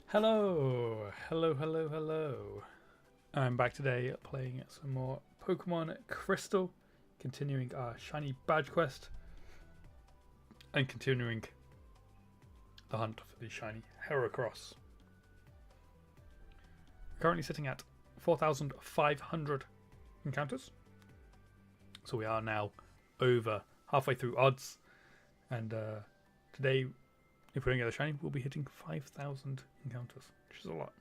Hello, hello, hello, hello. I'm back today playing some more Pokemon Crystal, continuing our shiny badge quest, and continuing the hunt for the shiny Heracross. We're currently sitting at 4,500 encounters, so we are now over halfway through odds, and today, if we don't get the shiny, we'll be hitting 5,000 encounters, which is a lot.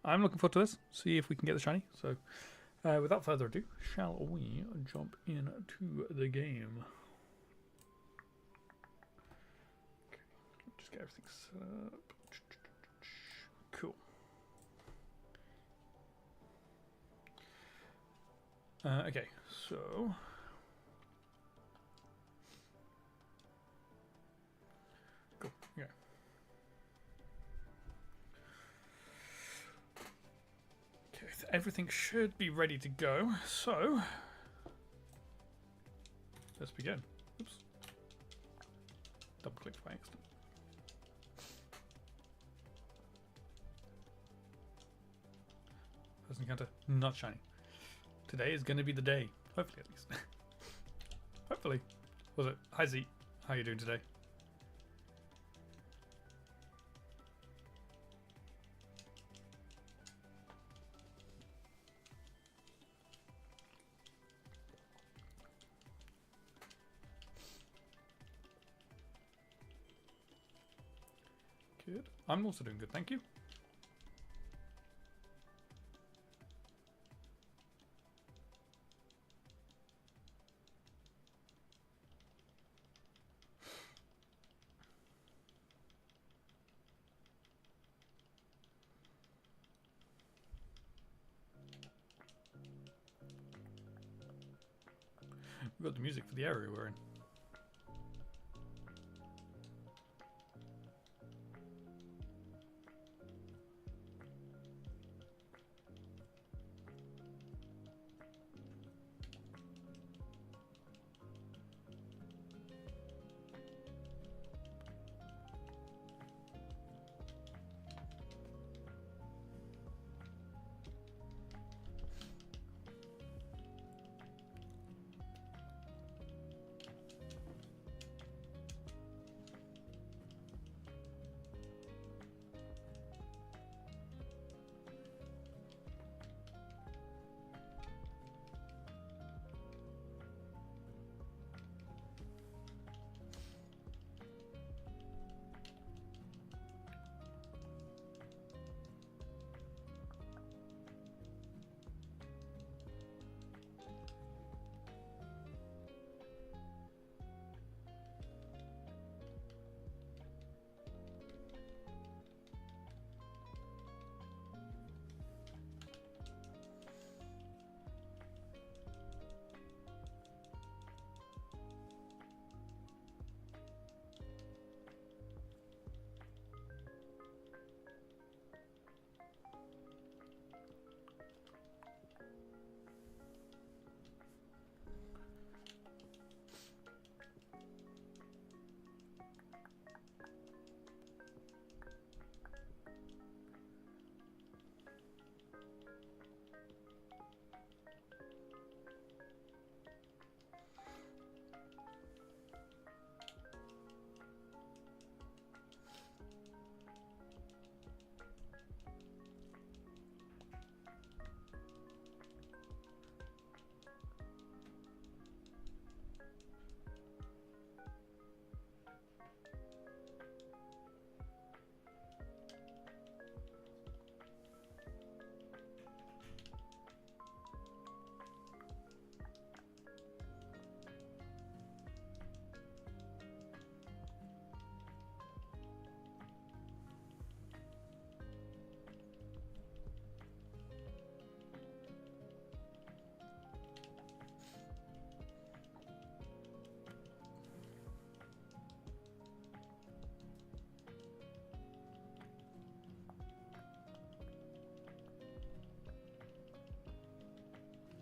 I'm looking forward to this, see if we can get the shiny. So, without further ado, shall we jump into the game? Okay, just get everything set up. Cool. Okay, so cool. Yeah. Okay, so everything should be ready to go. So let's begin. Oops. Double clicked by accident. First encounter, not shiny. Today is going to be the day. Hopefully, at least. Hopefully. Was it? Hi Z. How are you doing today? Good. I'm also doing good, thank you. We've got the music for the area we're in.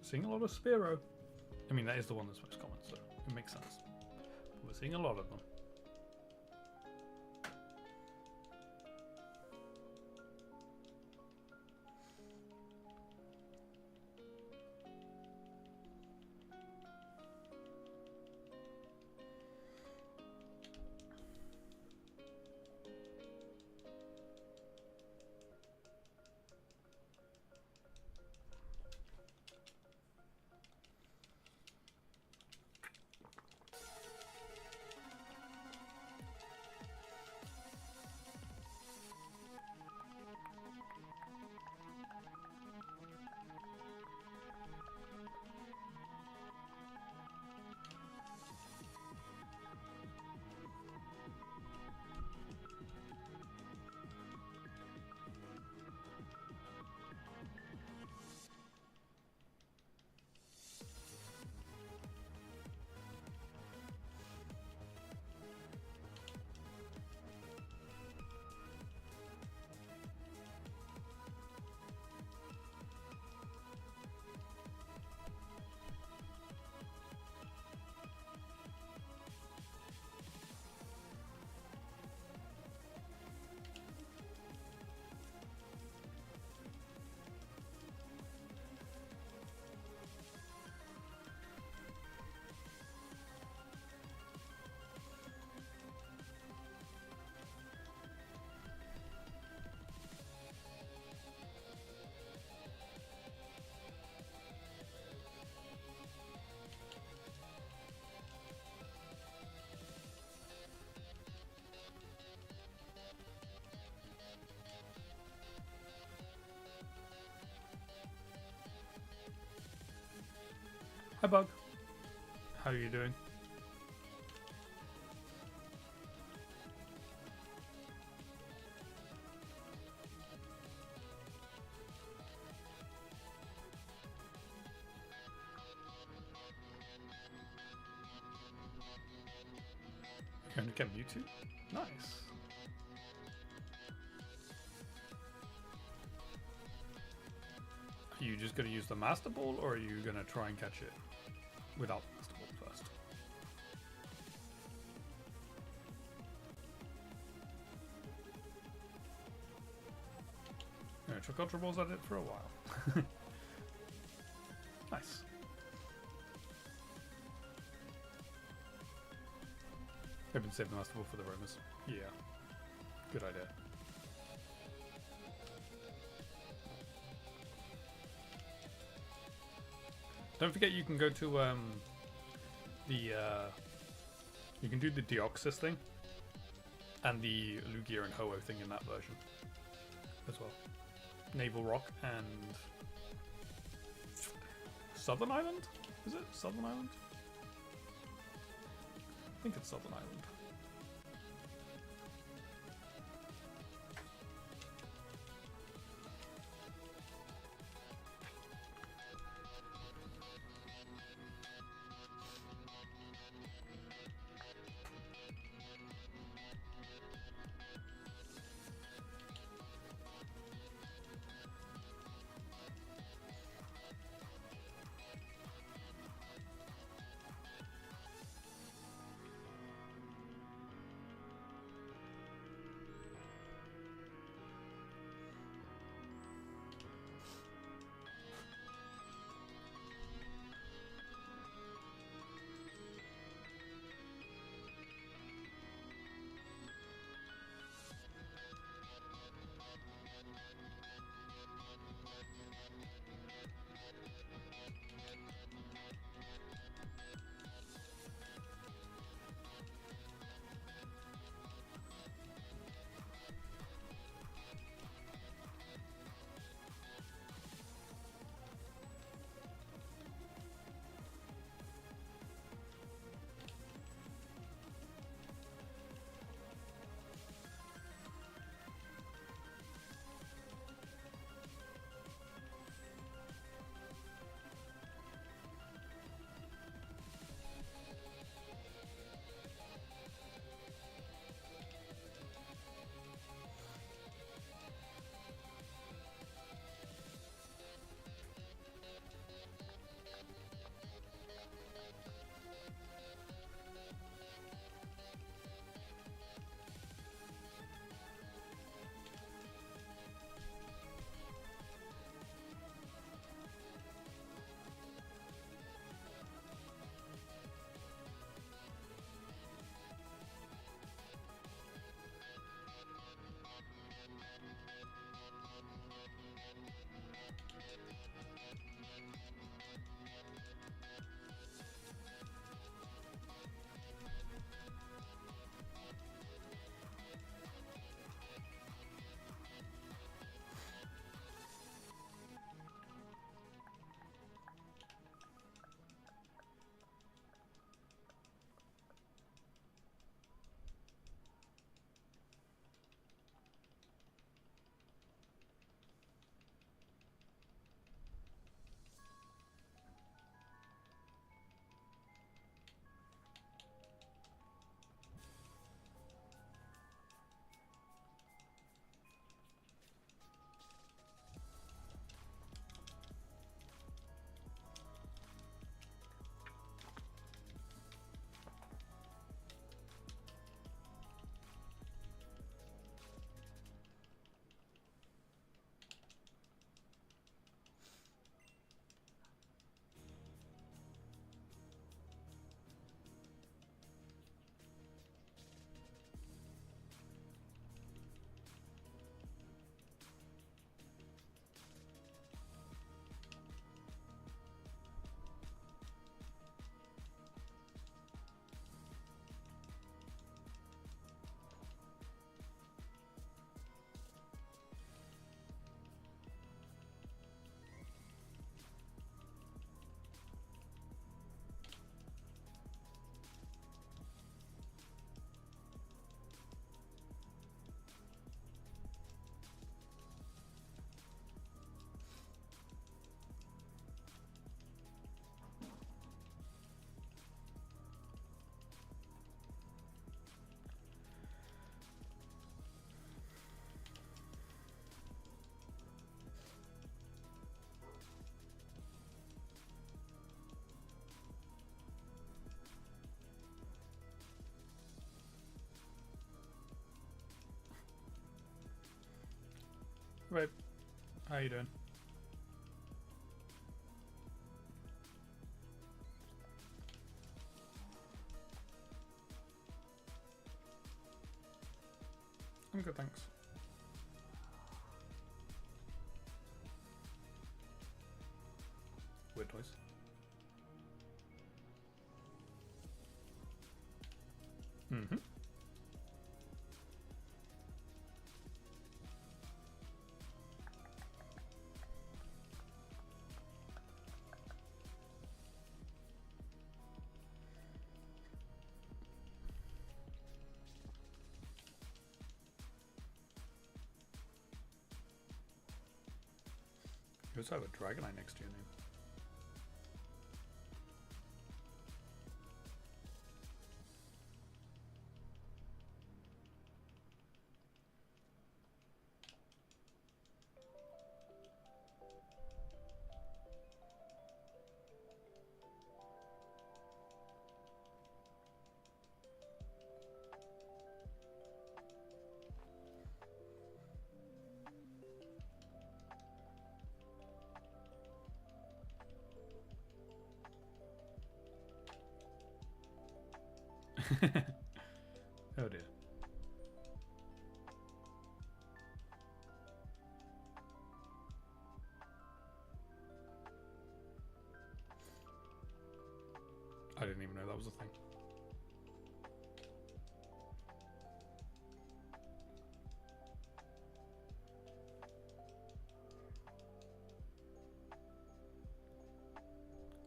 Seeing a lot of Spearow. I mean, that is the one that's most common, so it makes sense. But we're seeing a lot of them. Hi, Bug. How are you doing? You're going to get Mewtwo? Nice. Are you just going to use the Master Ball, or are you going to try and catch it without the Master Ball first? Yeah, chuck Ultra Balls at it for a while. Nice. I've been saving the Master Ball for the roamers. Yeah. Good idea. Don't forget you can go to you can do the Deoxys thing and the Lugia and Ho-Oh thing in that version as well. Naval Rock and Southern Island? Is it Southern Island? I think it's Southern Island. babe. How you doing? I'm good, thanks. Weird noise. Mm-hmm. You also have a Dragonite next to your name. Oh dear. I didn't even know that was a thing.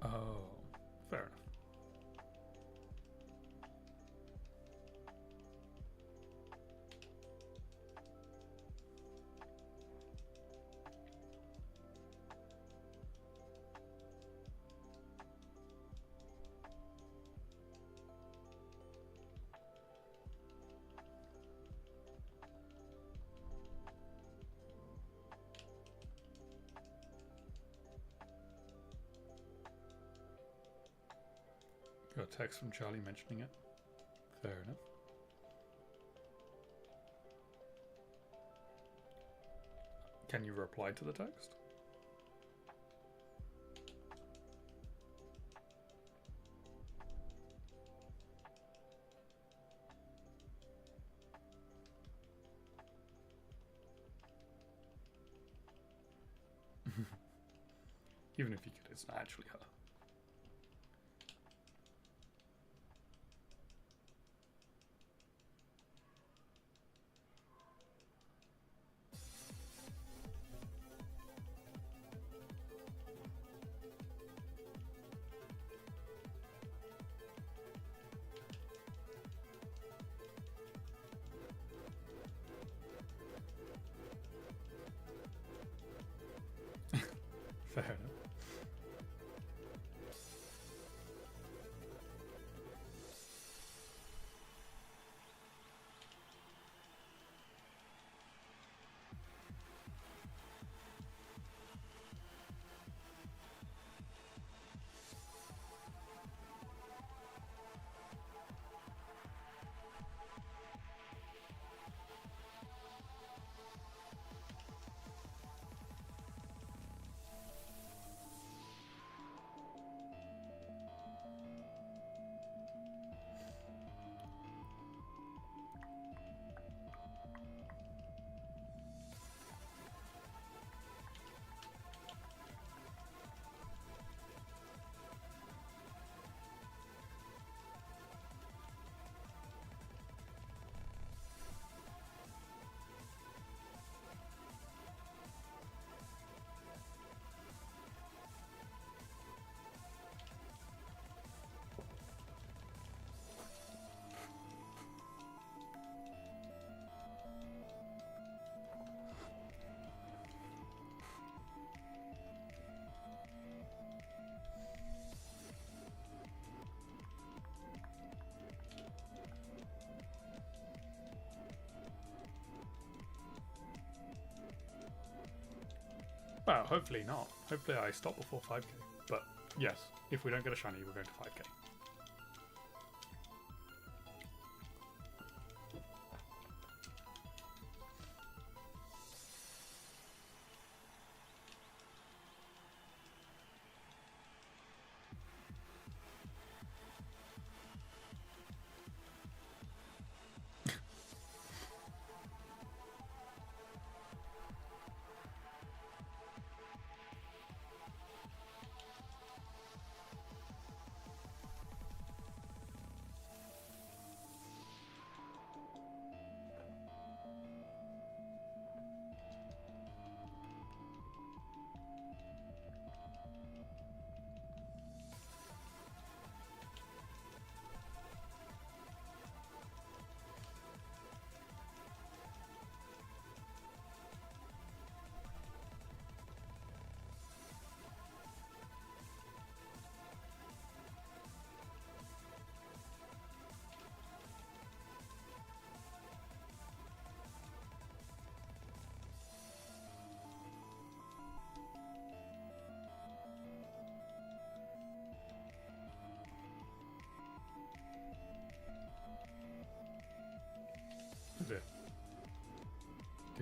Oh, fair enough. Got a text from Charlie mentioning it. Fair enough. Can you reply to the text? Even if you could, it's not actually her. Fair enough. Well, hopefully not. Hopefully I stop before 5k. But yes, if we don't get a shiny, we're going to 5k.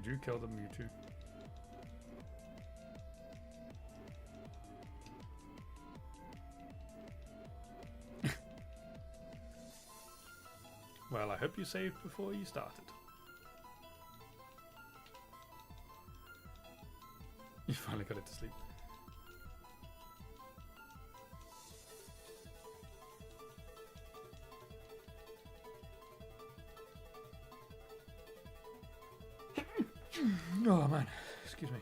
you kill the Mewtwo? Well, I hope you saved before you started. You finally got it to sleep. Oh man, excuse me.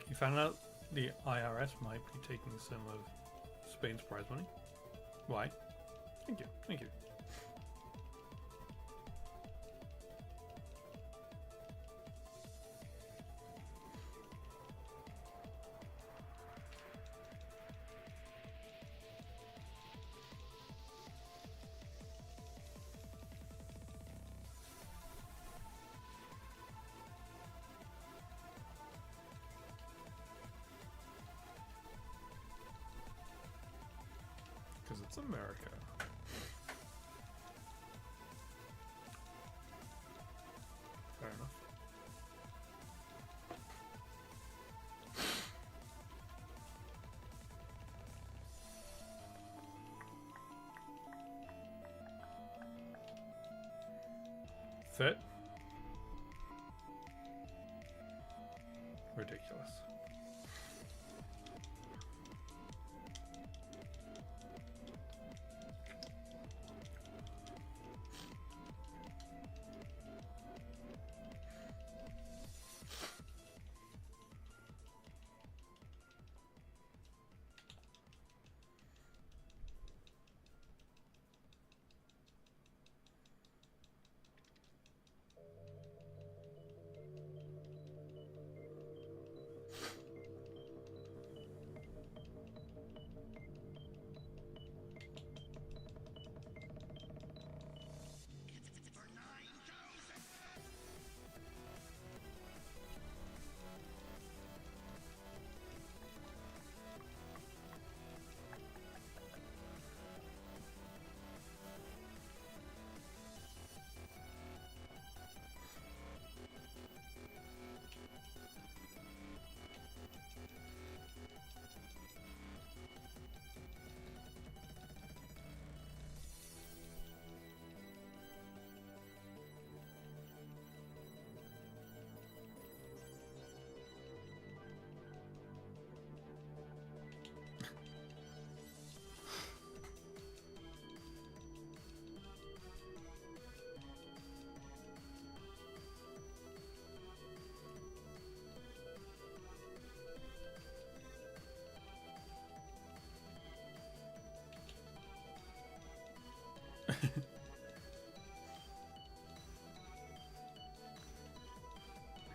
You found out the IRS might be taking some of Spain's prize money? Why? Thank you, thank you. Because it's America. Fair enough. Fit? Ridiculous.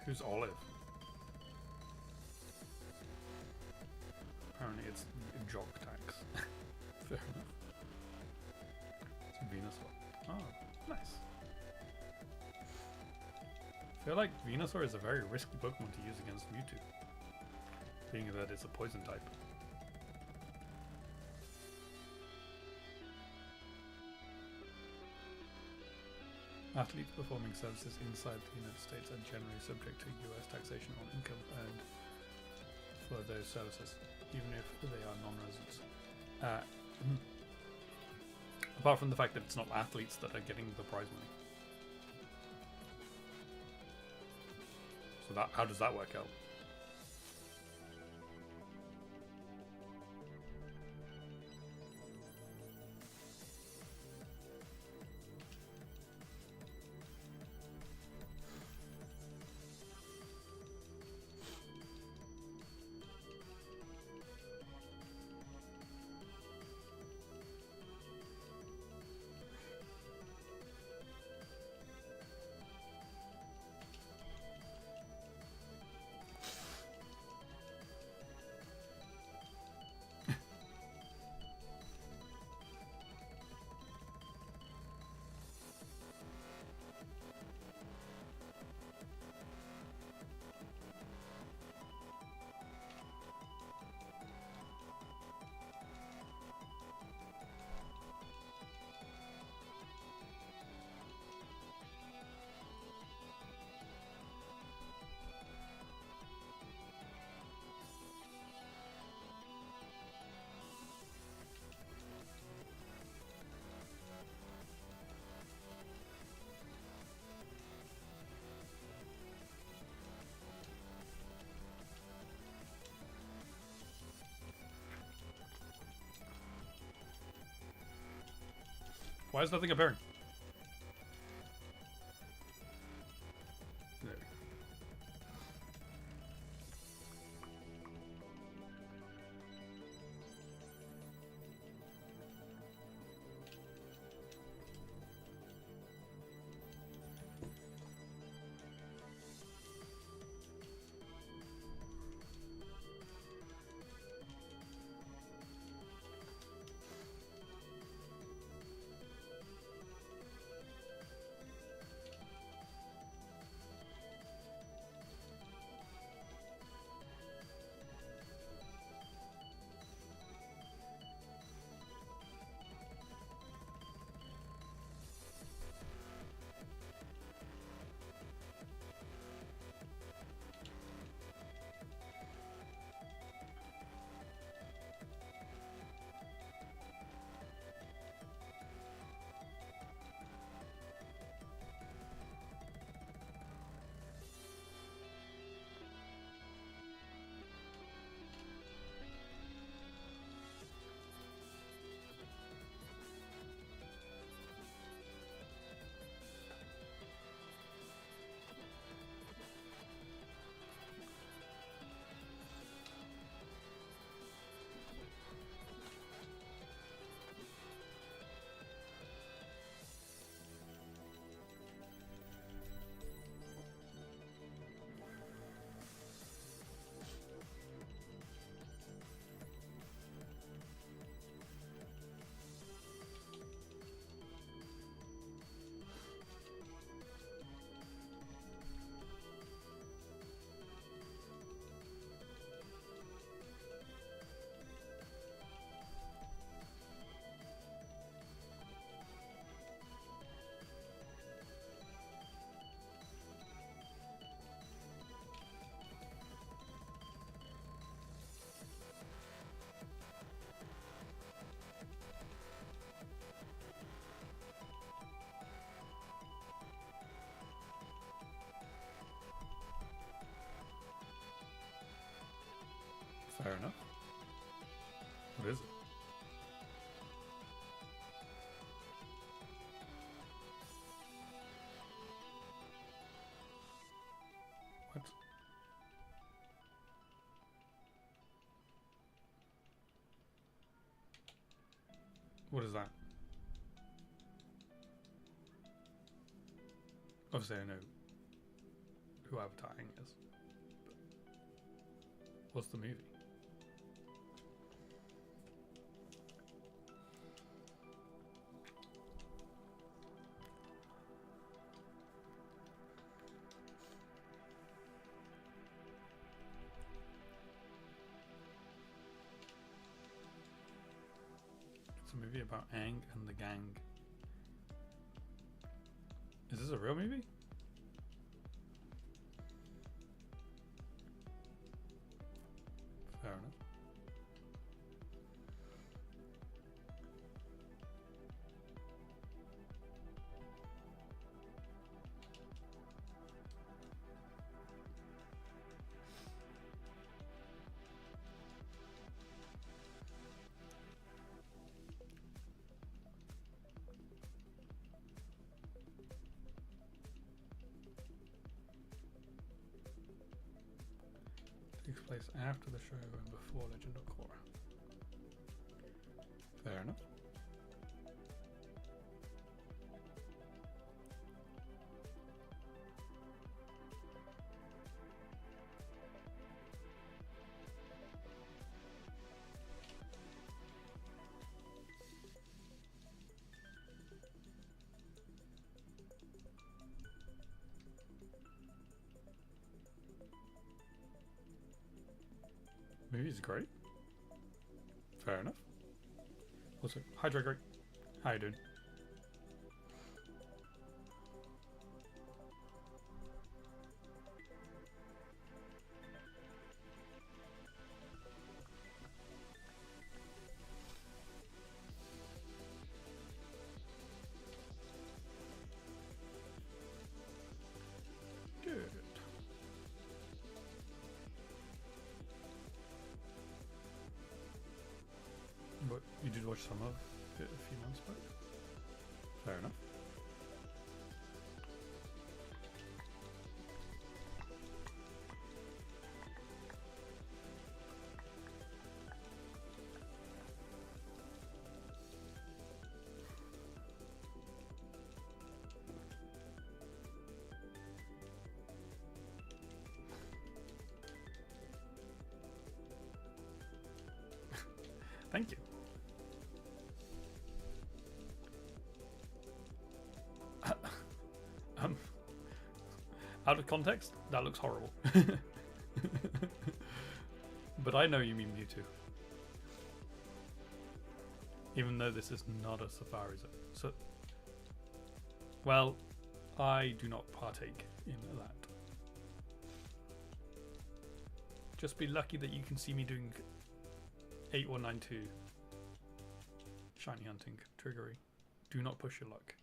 Who's Olive? Apparently it's Jock Tax. Fair enough. It's Venusaur. Oh, nice. I feel like Venusaur is a very risky Pokemon to use against Mewtwo, being that it's a poison type. Athletes performing services inside the United States are generally subject to US taxation on income earned for those services, even if they are non-residents. Apart from the fact that it's not athletes that are getting the prize money. So that, how does that work out? Why is nothing appearing? There we go. Fair enough. What is it? What? What is that? Obviously I know who Avatar Aang is. But what's the movie? It's a movie about Aang and the gang. Is this a real movie? Fair enough. Takes place after the show and before Legend of Korra. Fair enough. Movie's great. Fair enough. Also, hi Drake. How you doing? Good. But you did watch some of it a few months back? Fair enough. Thank you. Out of context, that looks horrible. But I know you mean Mewtwo. Even though this is not a Safari Zone. So, well, I do not partake in that. Just be lucky that you can see me doing 8192 shiny hunting triggery. Do not push your luck.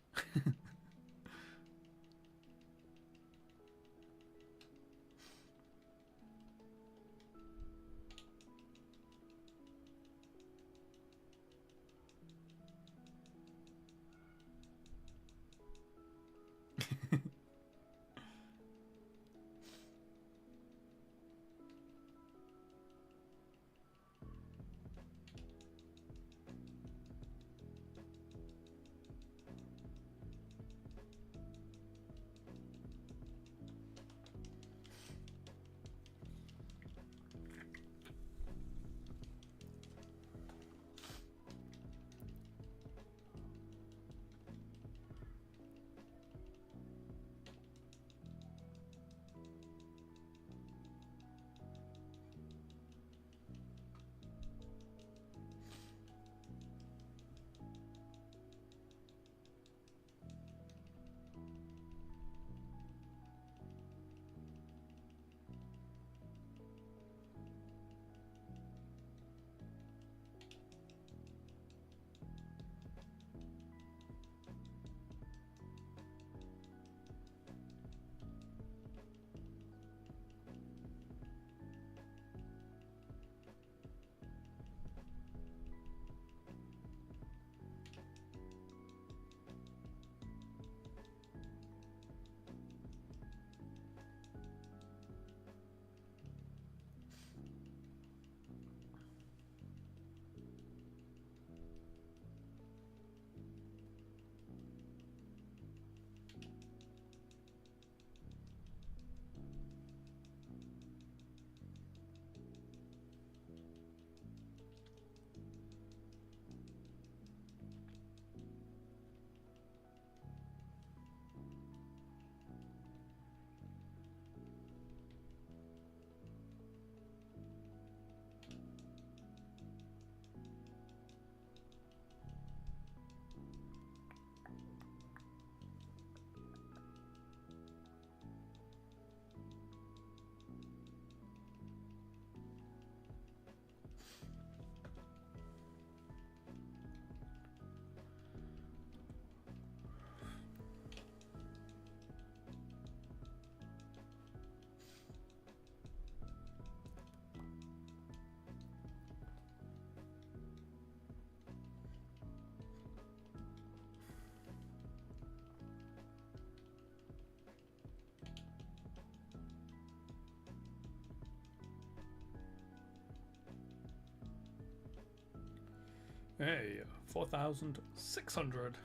Hey, 4,600.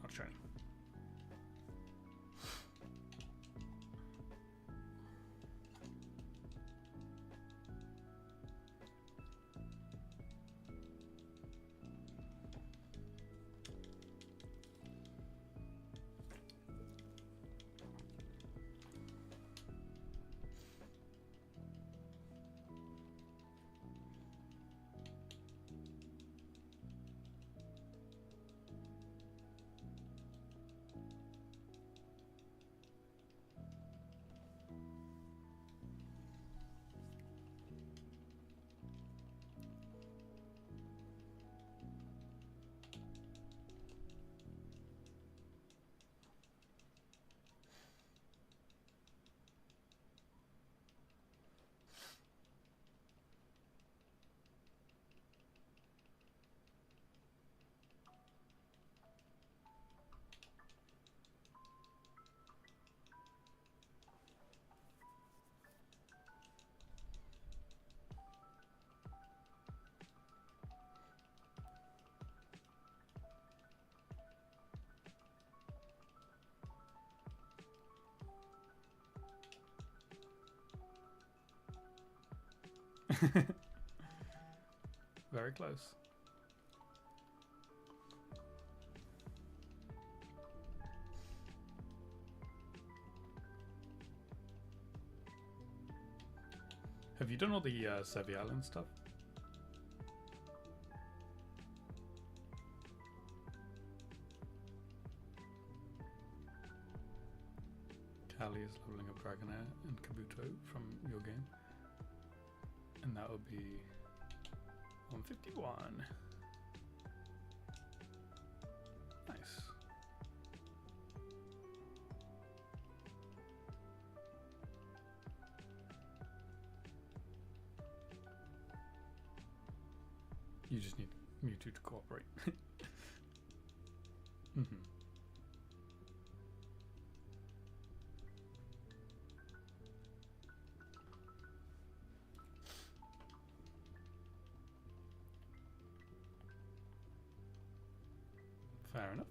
Not showing. Very close. Have you done all the Sevi Island stuff? Callie is leveling up Dragonair and Kabuto from your game. And that would be 151. Nice. You just need Mewtwo to cooperate. Mm-hmm. Fair enough.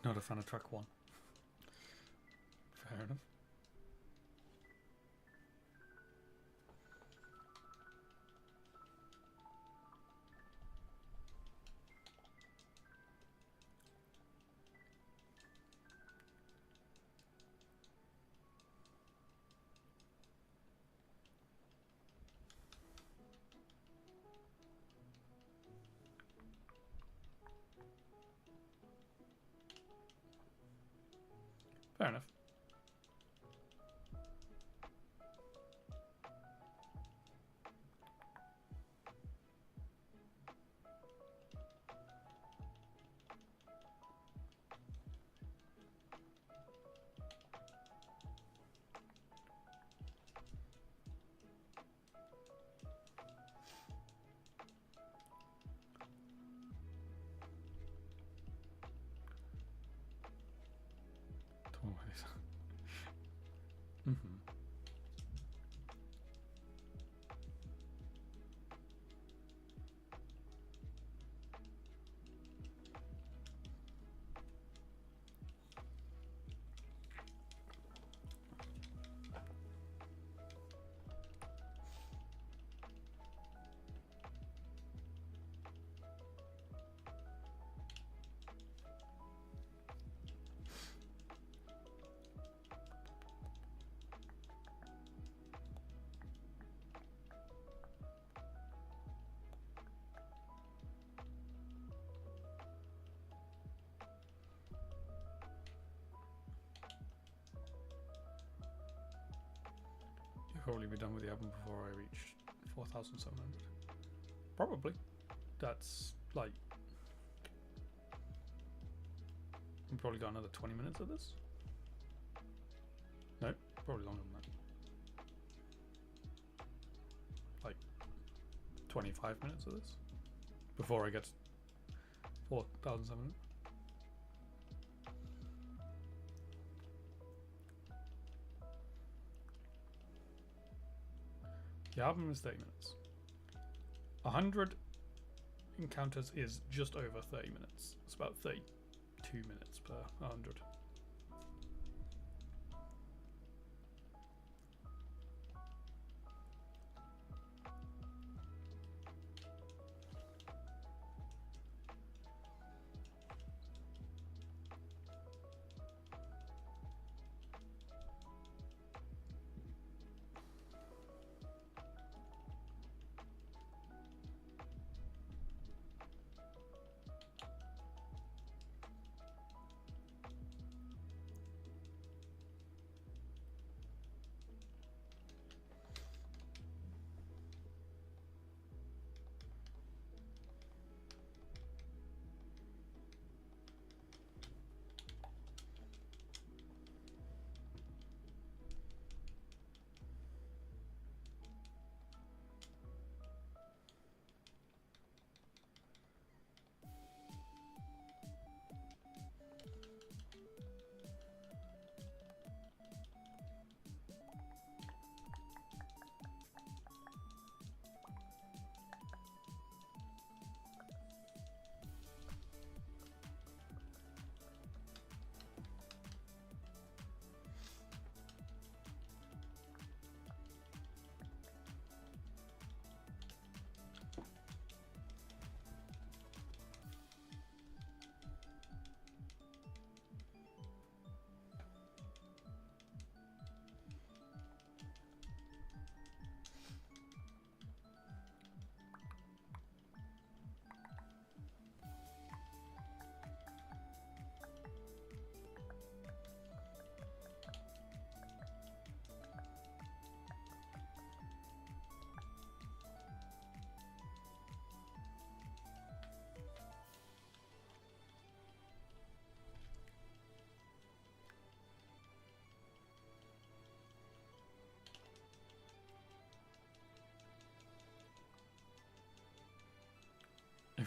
Not a fan of track 1. Fair enough. Fair enough. Mm-hmm. Probably be done with the album before I reach 4,700. Probably. That's like... We've probably got another 20 minutes of this. No, probably longer than that. Like 25 minutes of this before I get 4,700. The album is 30 minutes. 100 encounters is just over 30 minutes. It's about 32 minutes per 100.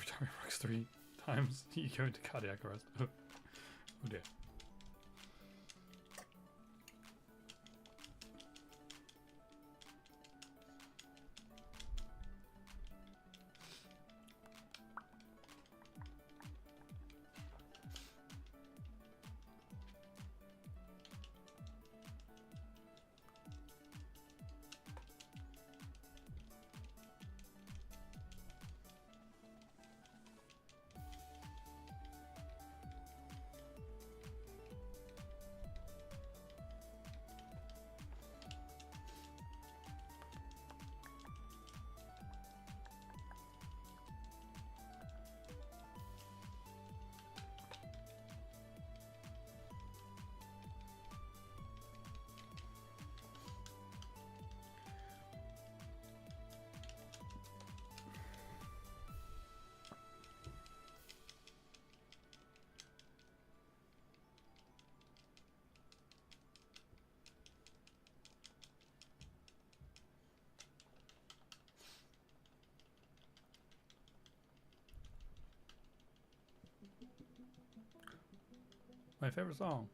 every time he works 3 times, you go into cardiac arrest. Oh dear. My favorite song.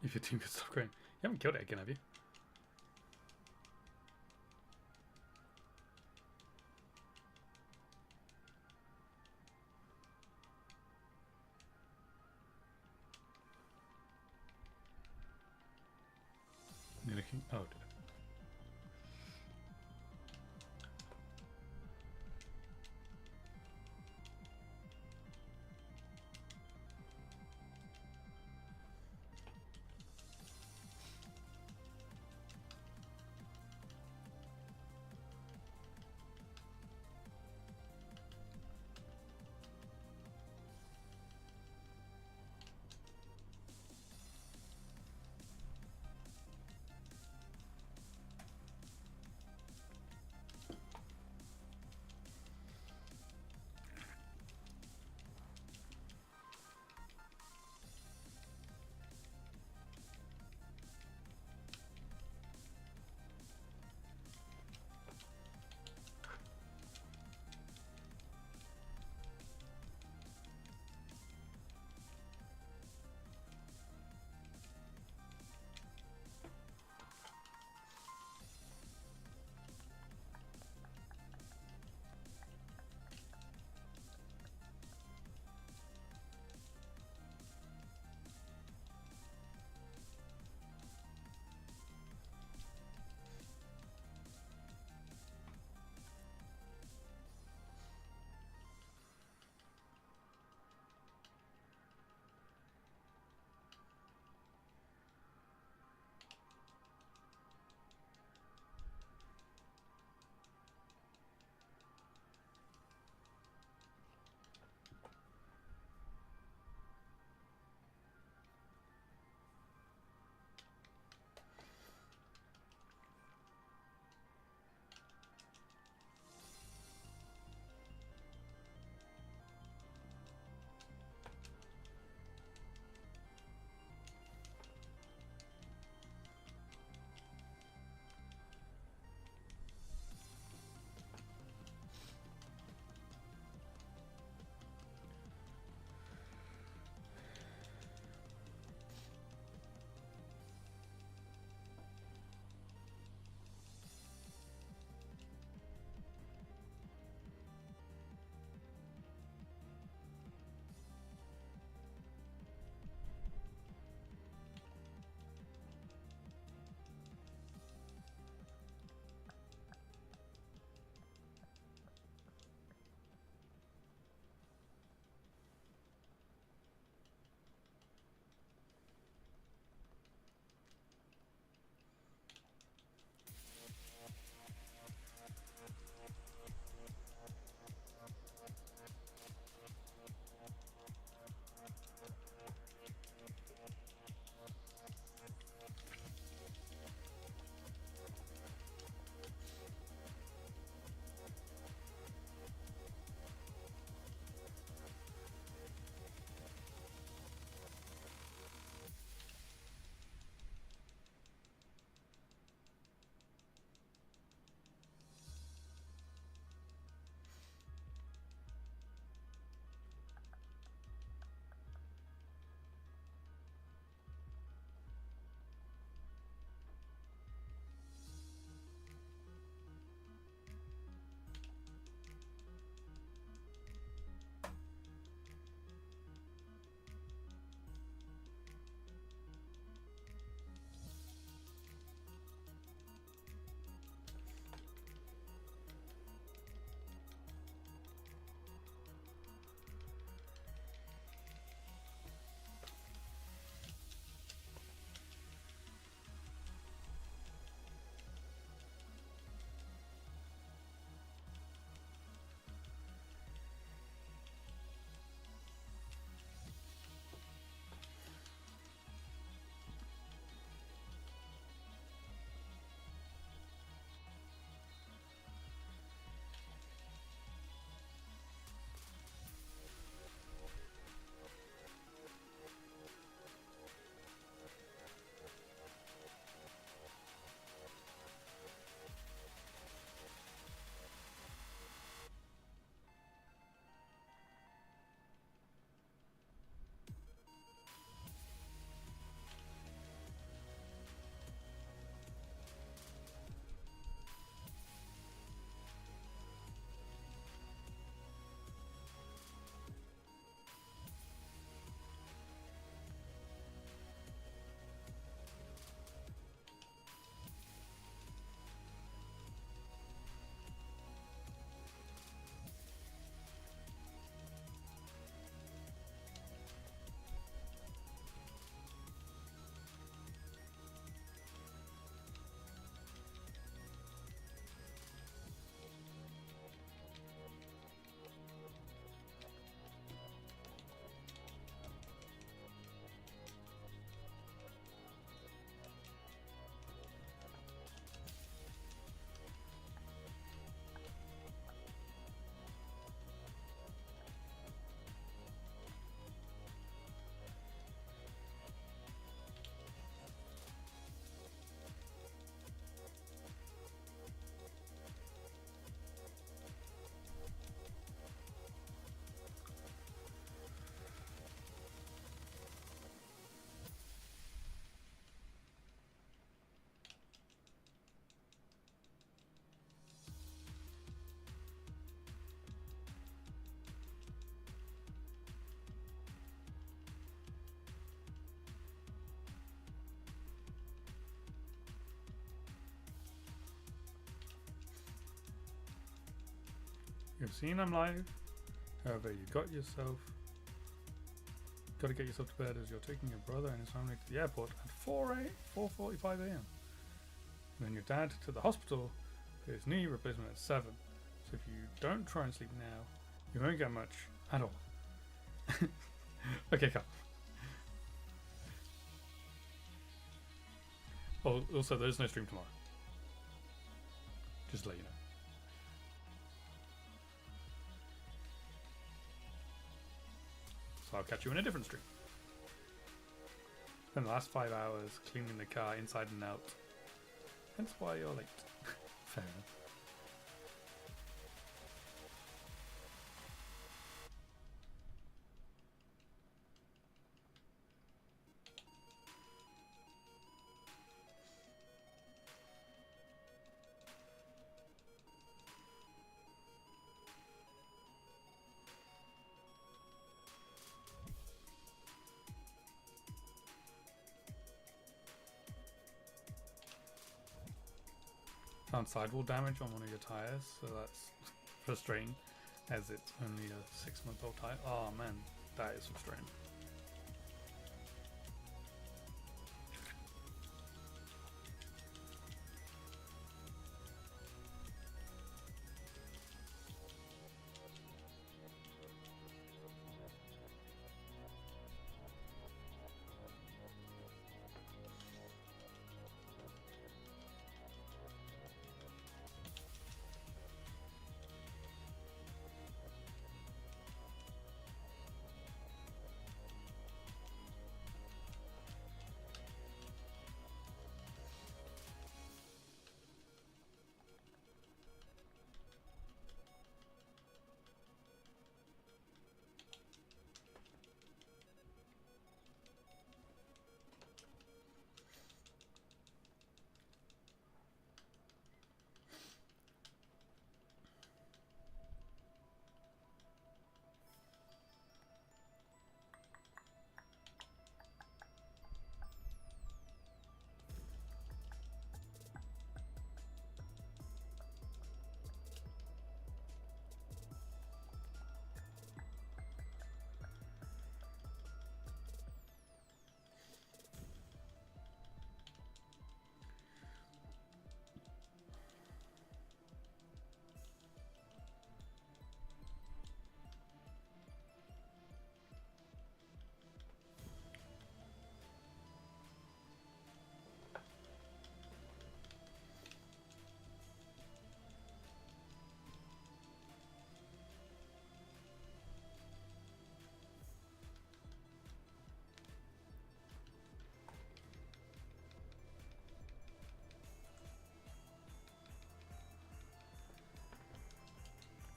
If your team could stop growing. You haven't killed it again, have you? You're looking. Oh, did it? You've seen I'm live. However, you got to get yourself to bed as you're taking your brother and his family to the airport at 4:45 a.m. And then your dad to the hospital for his knee replacement at 7. So if you don't try and sleep now, you won't get much at all. Okay, come. Oh, also, there's no stream tomorrow. Just to let you know. So I'll catch you in a different stream. Spend the last 5 hours cleaning the car inside and out. Hence why you're late. Fair enough. Found sidewall damage on one of your tires, so that's frustrating, as it's only a 6-month-old tire. Oh man, that is frustrating.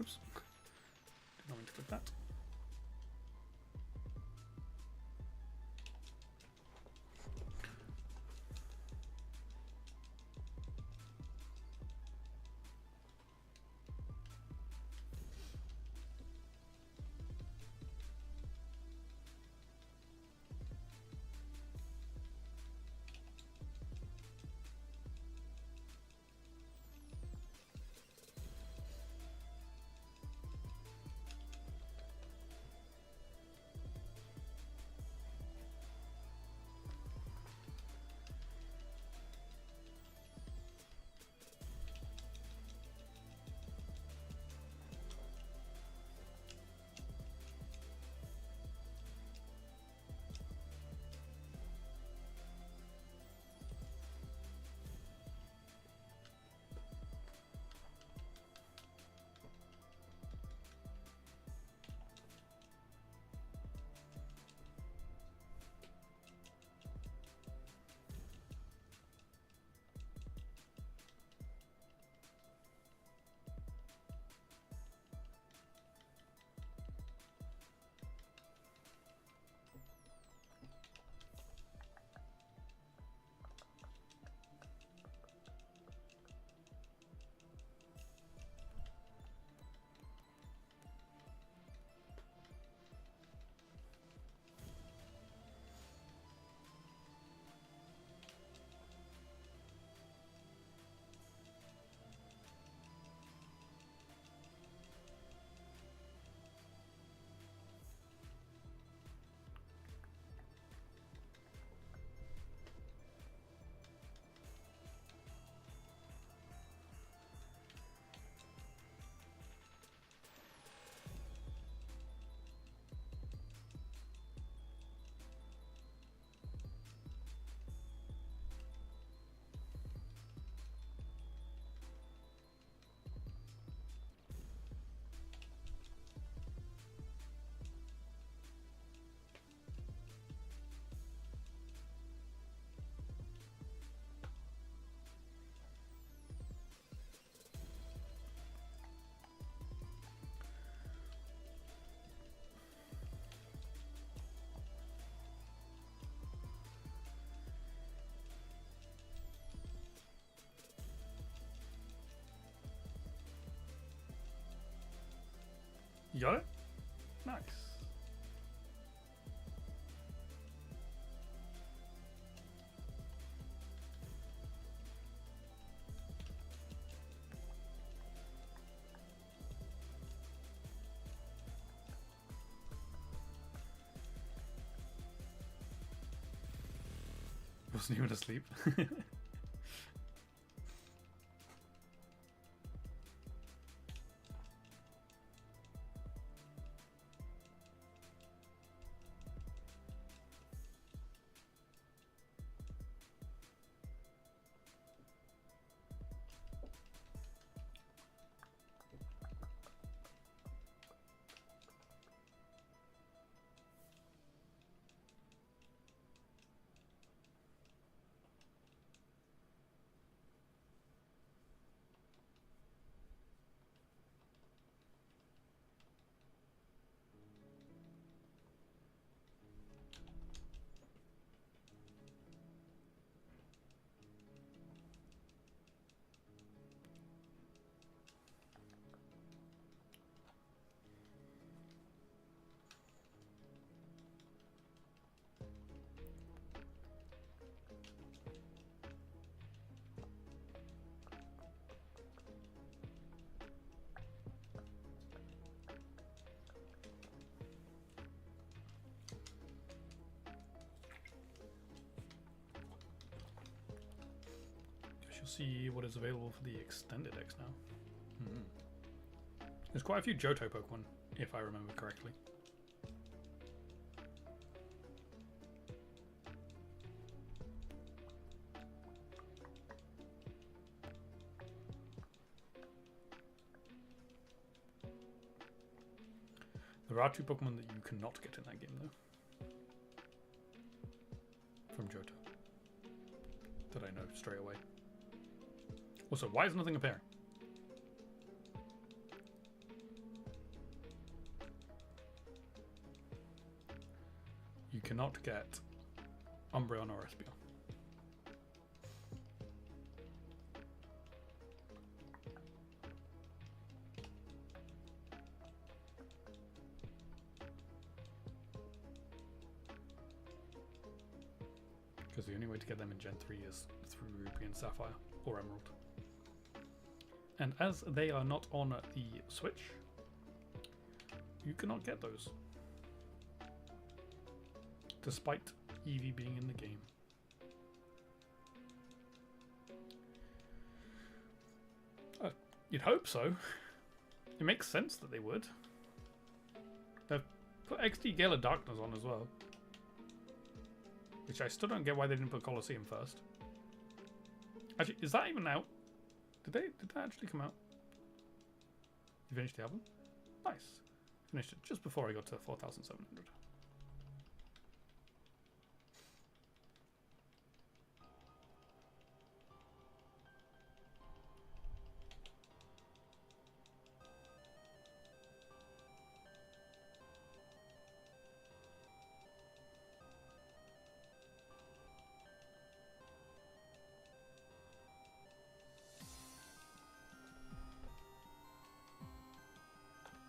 Oops. Did not mean to click that. You got it? Nice. Wasn't even asleep. See what is available for the extended X now. There's quite a few Johto Pokemon, if I remember correctly. There are two Pokemon that you cannot get in that game, though. From Johto. That I know straight away. Also, why is nothing appearing? You cannot get Umbreon or Espeon. Because the only way to get them in Gen 3 is through Ruby and Sapphire or Emerald. And as they are not on the Switch, you cannot get those. Despite Eevee being in the game. You'd hope so. It makes sense that they would. They've put XD Gale of Darkness on as well. Which I still don't get why they didn't put Colosseum first. Actually, is that even out? Did that actually come out? You finished the album? Nice. Finished it just before I got to 4,700.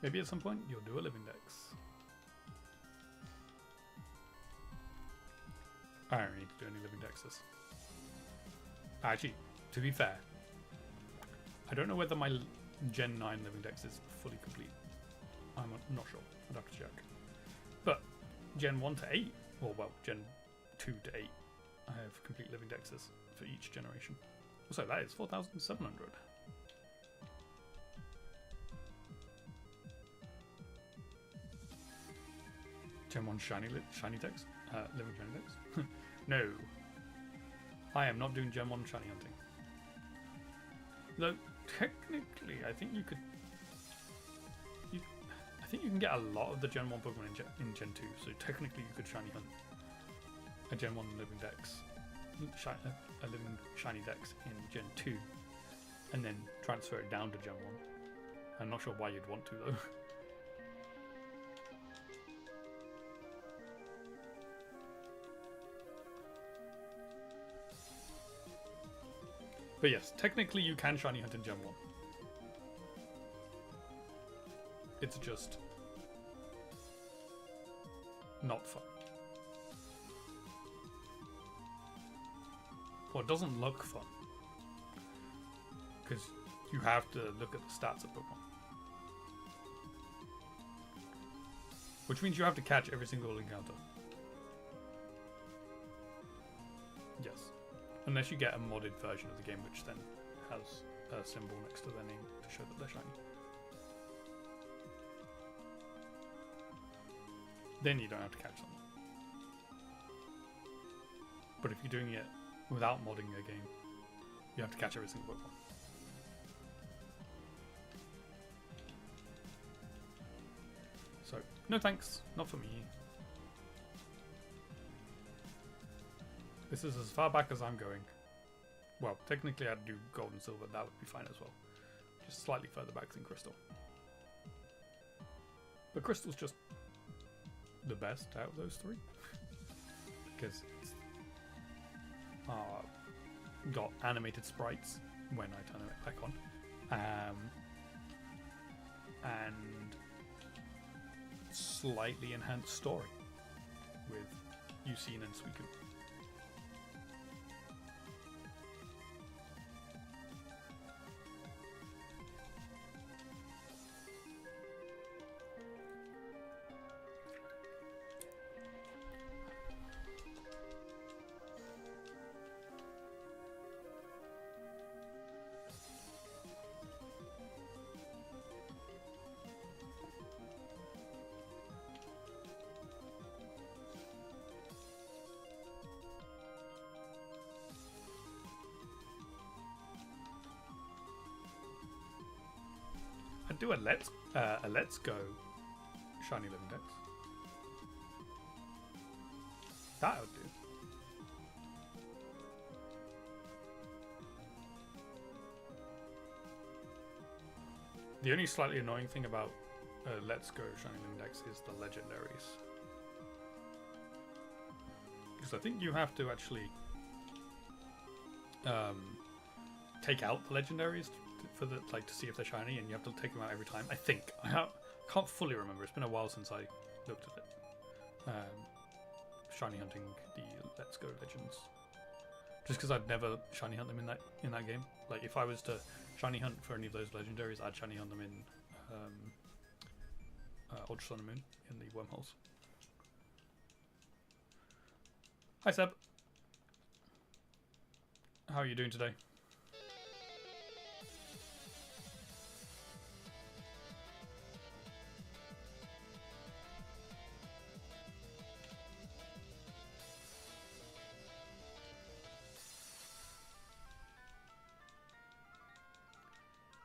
Maybe at some point you'll do a living dex. I don't need to do any living dexes. Actually, to be fair, I don't know whether my Gen 9 living dex is fully complete. I'm not sure. I'd have to check. But Gen 1 to 8, or well, Gen 2 to 8, I have complete living dexes for each generation. So that is 4,700. Gen 1 shiny dex? Living shiny dex? No. I am not doing Gen 1 shiny hunting. Though, technically, I think you could... I think you can get a lot of the Gen 1 Pokemon in Gen 2, so technically you could shiny hunt a Gen 1 living dex, a living shiny dex in Gen 2, and then transfer it down to Gen 1. I'm not sure why you'd want to, though. But yes, technically you can shiny hunt in Gen 1. It's just not fun. Or it doesn't look fun. Because you have to look at the stats of Pokemon. Which means you have to catch every single encounter. Yes. Unless you get a modded version of the game, which then has a symbol next to their name to show that they're shiny. Then you don't have to catch them. But if you're doing it without modding a game, you have to catch every single Pokemon. So, no thanks, not for me. This is as far back as I'm going. Well, technically I'd do Gold and Silver, that would be fine as well. Just slightly further back than Crystal. But Crystal's just the best out of those three. Because it's got animated sprites when I turn it back on. And slightly enhanced story with Yucine and Suicune. I'd do a let's go shiny living dex. That would do. The only slightly annoying thing about let's go shiny living dex is the legendaries. Because I think you have to actually take out the legendaries for the to see if they're shiny, and you have to take them out every time. I think I can't fully remember. It's been a while since I looked at it. Shiny hunting the Let's Go Legends, just because I'd never shiny hunt them in that game. Like if I was to shiny hunt for any of those legendaries, I'd shiny hunt them in Ultra Sun and Moon in the wormholes. Hi Seb, how are you doing today?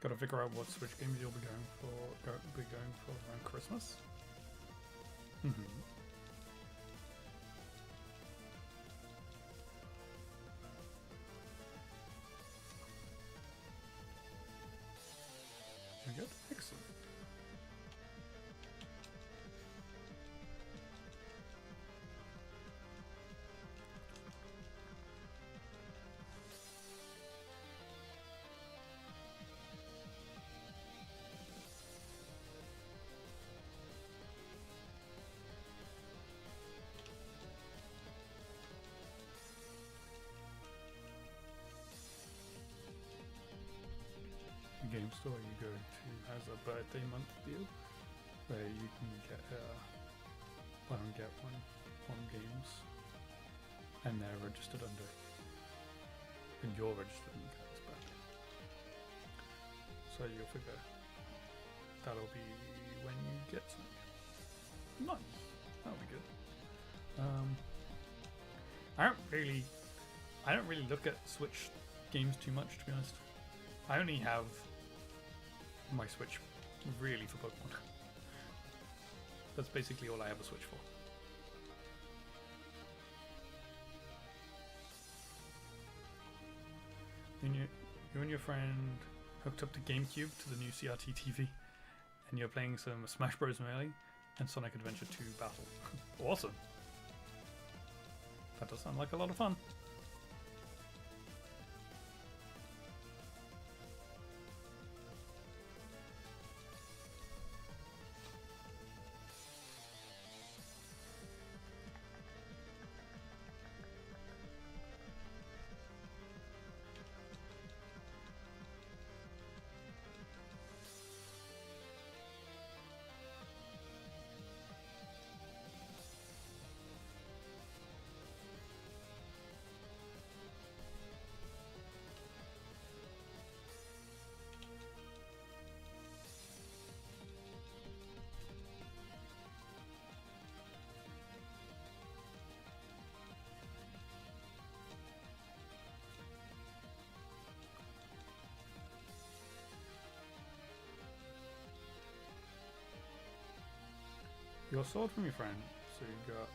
Got to figure out what Switch games you'll be going for around Christmas. Mm-hmm. Very good. Excellent. Game store you go to has a birthday month deal where you can get buy and get one games, and they're registered under, and you're registered under this birthday. So you'll figure that'll be when you get something. Nice, that'll be good. I don't really look at Switch games too much, to be honest. I only have my Switch really for Pokemon. That's basically all I have a Switch for. You and your friend hooked up the GameCube to the new CRT TV, and you're playing some Smash Bros. Melee and Sonic Adventure 2 Battle. Awesome! That does sound like a lot of fun. You got Sword from your friend, so you got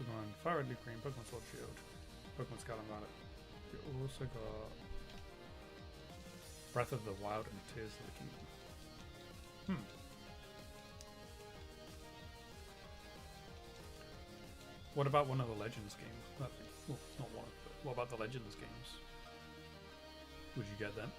Pokemon Fire Red, Leaf Green, Pokemon Sword Shield, Pokemon Scarlet and Violet. You also got Breath of the Wild and Tears of the Kingdom. What about one of the Legends games? Well, not one of them. What about the Legends games? Would you get them?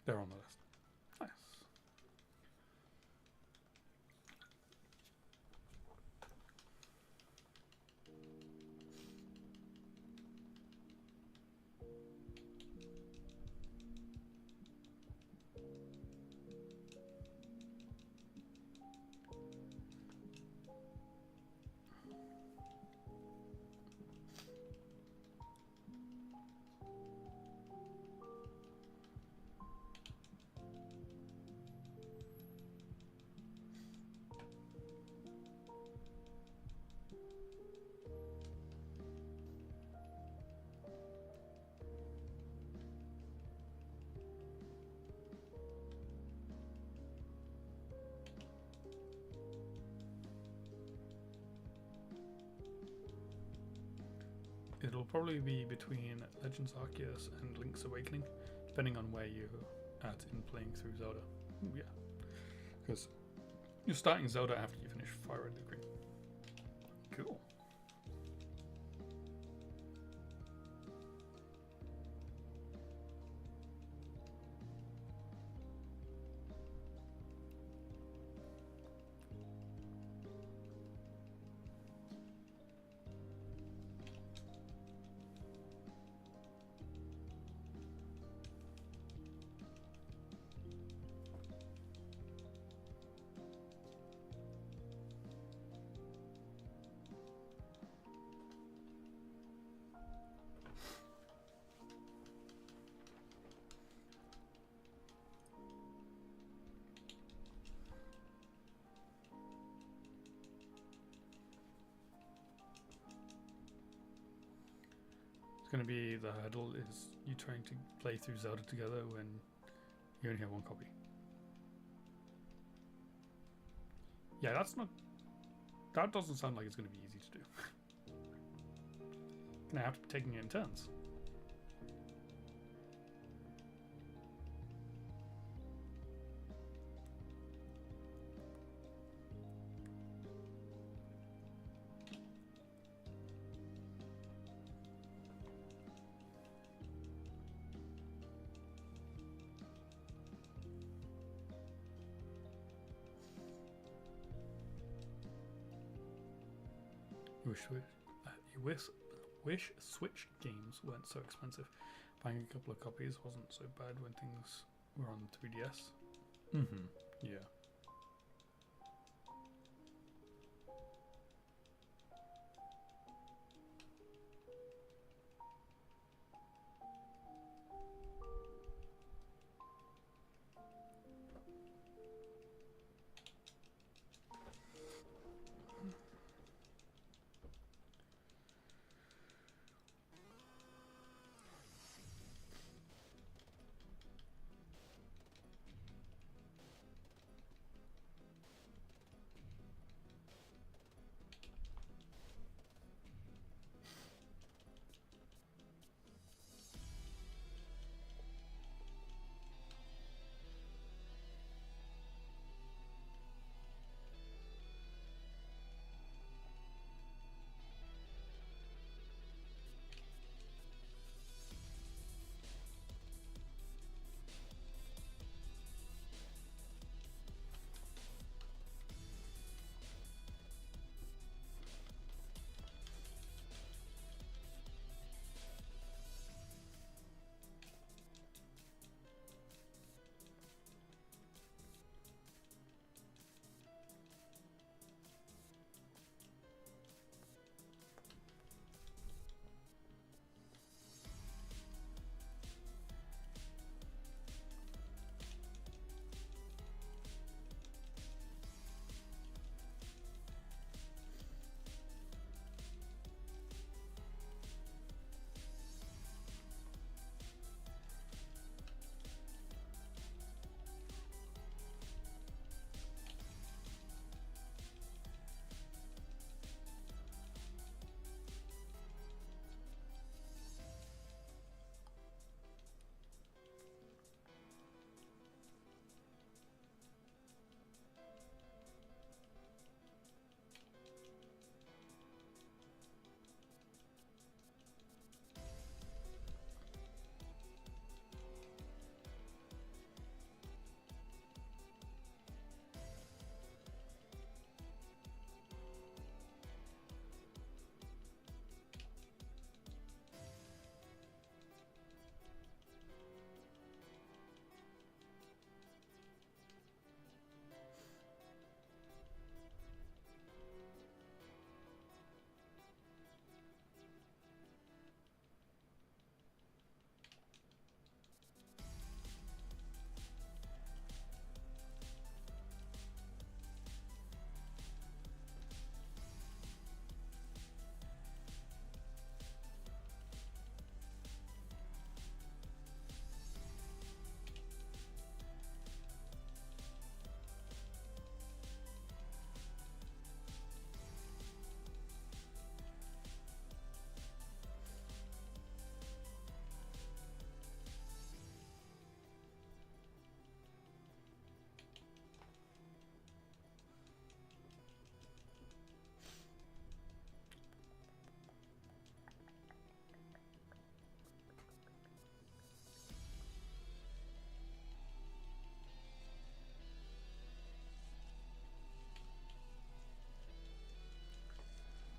They're on the list. Nice. It'll probably be between Legends Arceus and Link's Awakening, depending on where you're at in playing through Zelda. Ooh, yeah, because you're starting Zelda after you finish Fire Red, Leaf Green. Cool. Going to be the hurdle is you trying to play through Zelda together when you only have one copy. Yeah, that doesn't sound like it's going to be easy to do. Gonna have to be taking it in turns. Wish Switch games weren't so expensive. Buying a couple of copies wasn't so bad when things were on 3DS. Yeah.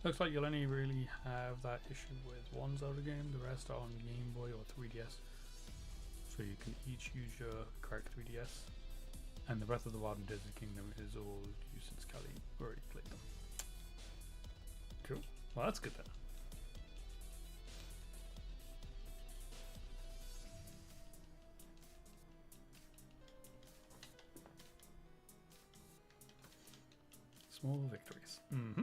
Looks like you'll only really have that issue with one Zelda game. The rest are on Game Boy or 3DS. So you can each use your correct 3DS. And the Breath of the Wild and Desert Kingdom is all used since Callie already played them. Cool. Well, that's good then. Small victories. Mm-hmm.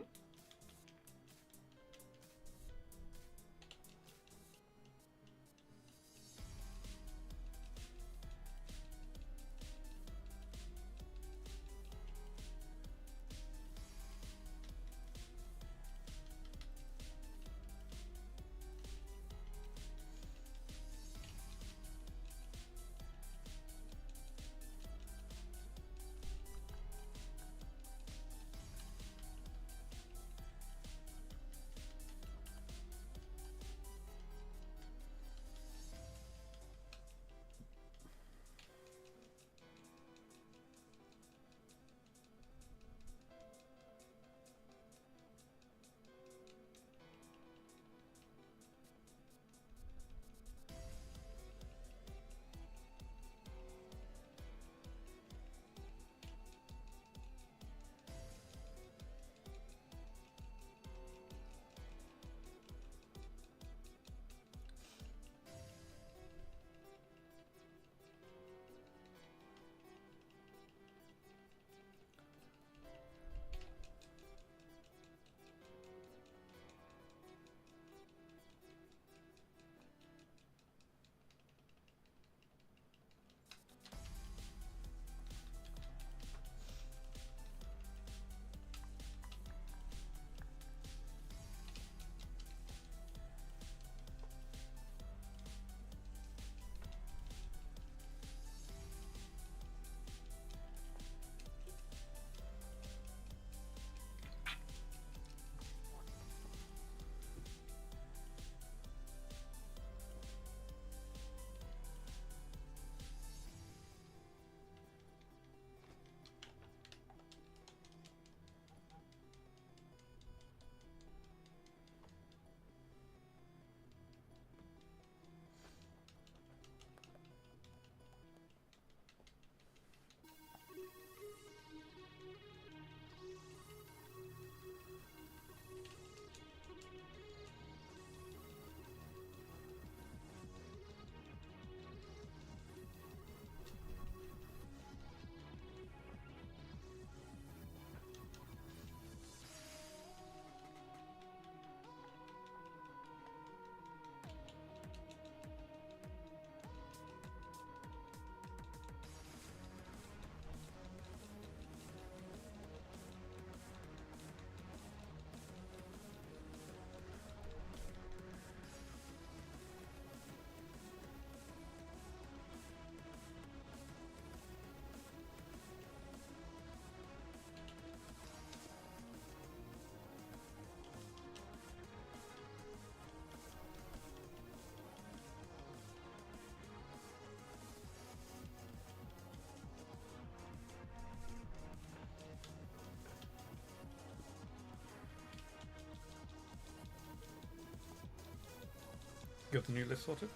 Got the new list sorted?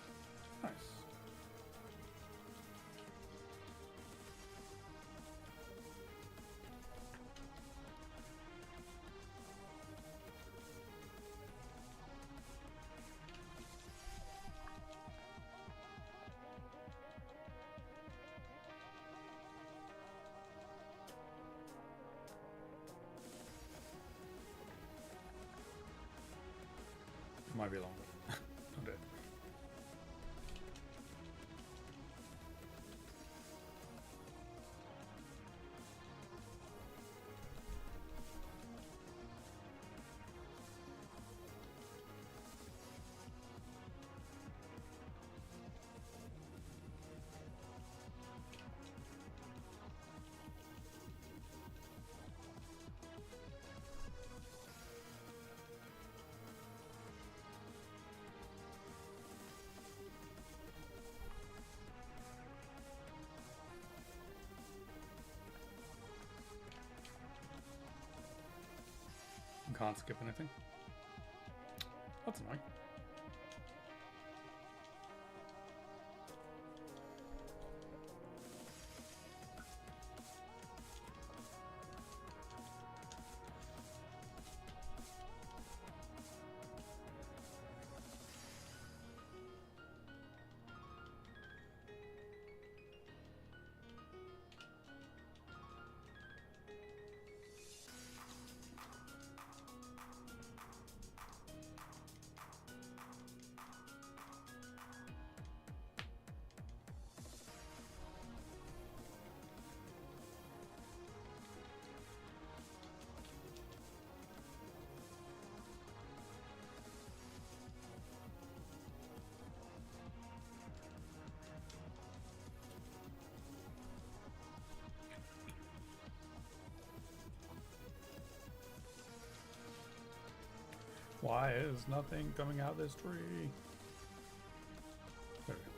Nice. Might be longer. Not it. can't skip anything. That's annoying. Why is nothing coming out this tree? There we go.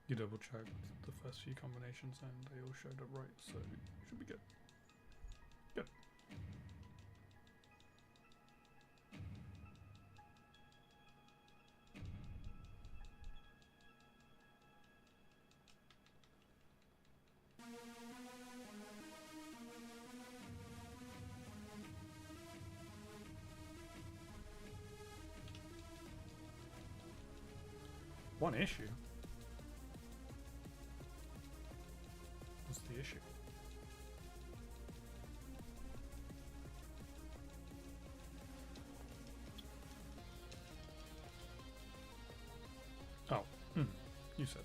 You double checked the first few combinations and they all showed up right, so you should be good. Good. One issue? What's the issue? Oh, you said.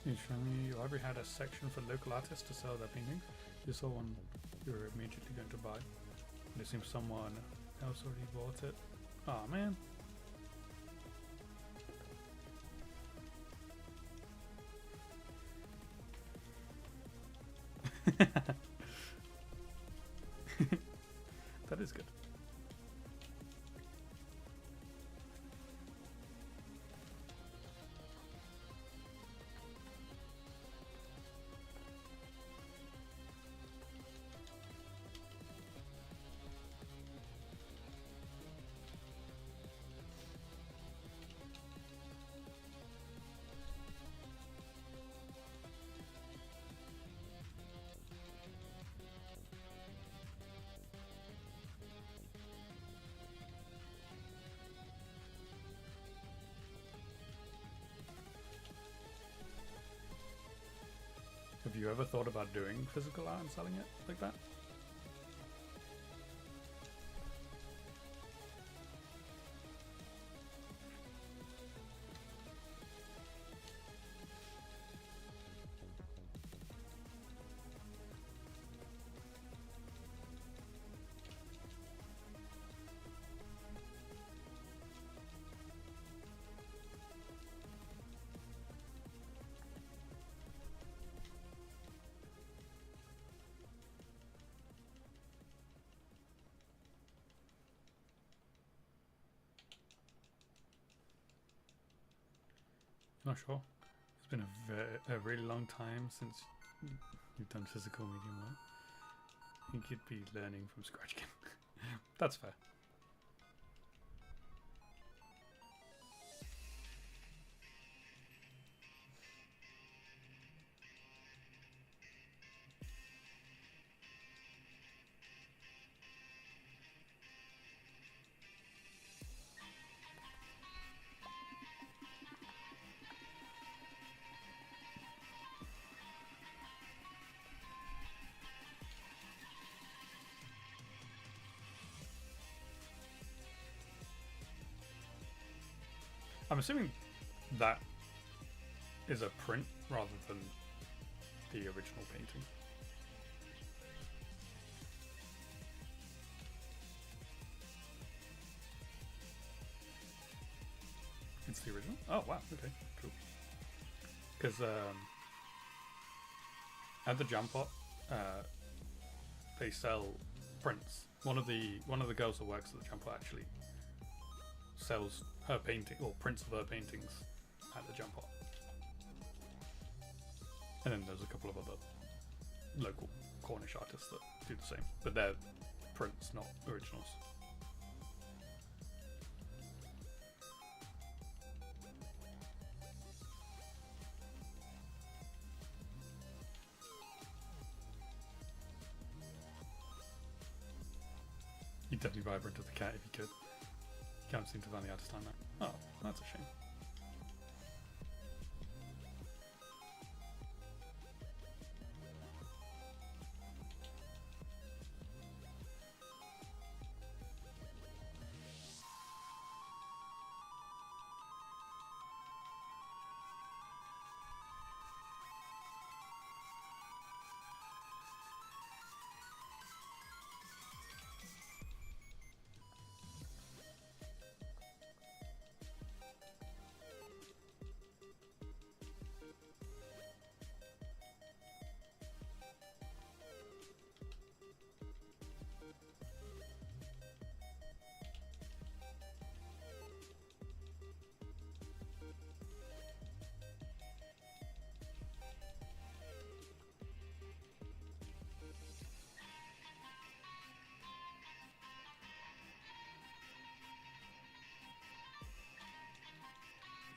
You showing me your library had a section for local artists to sell their paintings. You saw one you were immediately going to buy. And it seems someone else already bought it. Aw, man. That is good. you ever thought about doing physical art and selling it like that? Not sure. It's been a really long time since you've done physical medium work. I think you'd be learning from scratch again. That's fair. I'm assuming that is a print rather than the original painting. It's the original? Oh wow, okay, cool. Because at the Jam Pot, they sell prints. One of the girls that works at the Jam Pot actually sells her painting or prints of her paintings at the Jam Pot. And then there's a couple of other local Cornish artists that do the same, but they're prints, not originals. You'd definitely vibrant as the cat if you could. Can't seem to find the artist time now. Oh, that's a shame.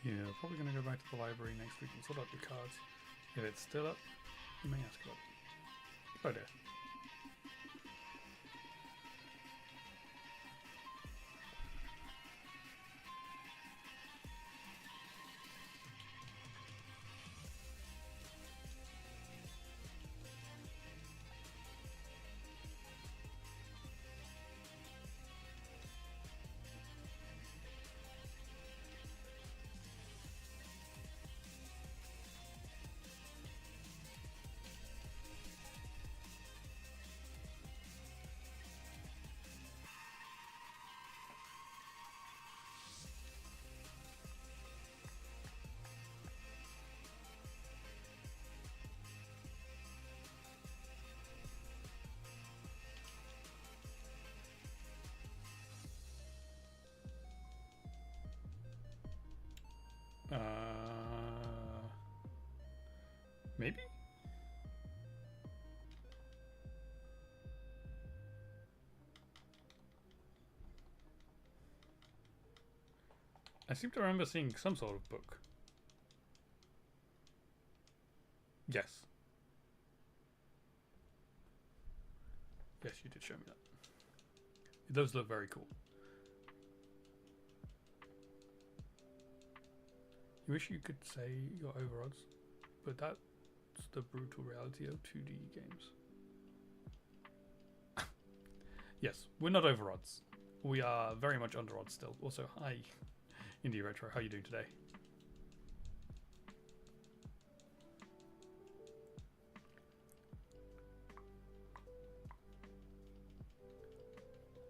Yeah, probably going to go back to the library next week and sort out your cards. If it's still up, you may ask about it. Oh dear. Maybe? I seem to remember seeing some sort of book. Yes. Yes, you did show me that. It does look very cool. You wish you could say your over odds, but that It's the brutal reality of 2D games. Yes, we're not over odds. We are very much under odds still. Also, hi, Indie Retro. How are you doing today?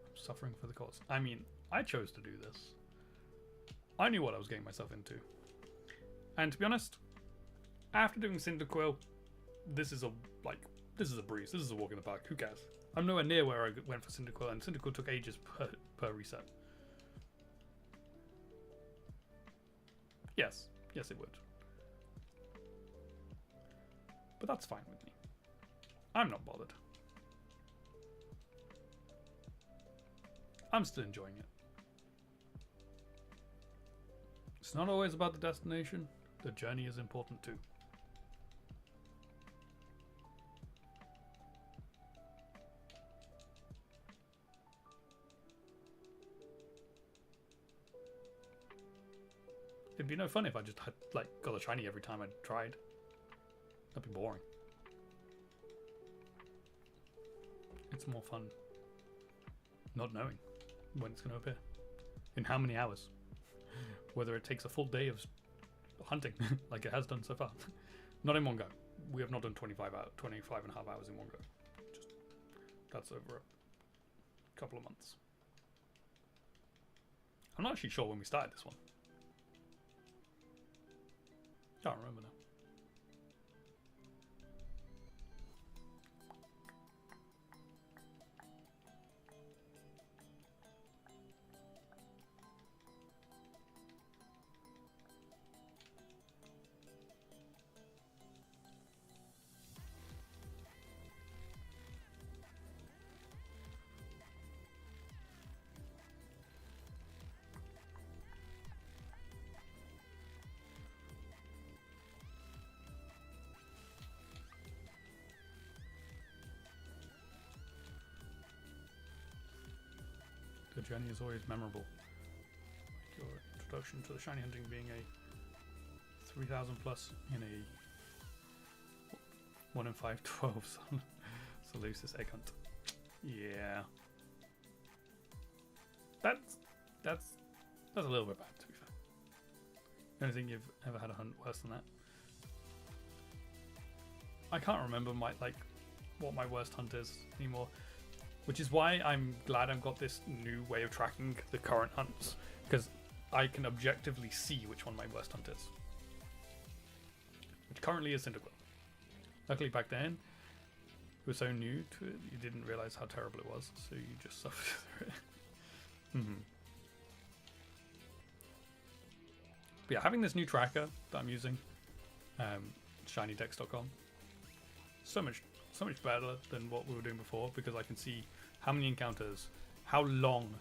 I'm suffering for the cause. I mean, I chose to do this. I knew what I was getting myself into. And to be honest, after doing Cyndaquil, this is a breeze. This is a walk in the park. Who cares? I'm nowhere near where I went for Cyndaquil, and Cyndaquil took ages per reset. Yes, it would. But that's fine with me. I'm not bothered. I'm still enjoying it. It's not always about the destination. The journey is important too. It'd be no fun if I just had, got a shiny every time I tried. That'd be boring. It's more fun not knowing when it's going to appear. In how many hours. Whether it takes a full day of hunting, like it has done so far. Not in one go. We have not done 25 and a half hours in one go. That's over a couple of months. I'm not actually sure when we started this one. Can't remember now. The journey is always memorable. Like your introduction to the shiny hunting being a 3000 plus in a 1 in 5 12 Solucis egg hunt. Yeah. That's a little bit bad, to be fair. The only thing you've ever had a hunt worse than that? I can't remember what my worst hunt is anymore. Which is why I'm glad I've got this new way of tracking the current hunts, because I can objectively see which one my worst hunt is. Which currently is Cyndaquil. Luckily back then, you were so new to it, you didn't realise how terrible it was, so you just suffered through it. But yeah, having this new tracker that I'm using, shinydex.com, so much better than what we were doing before, because I can see how many encounters, how long,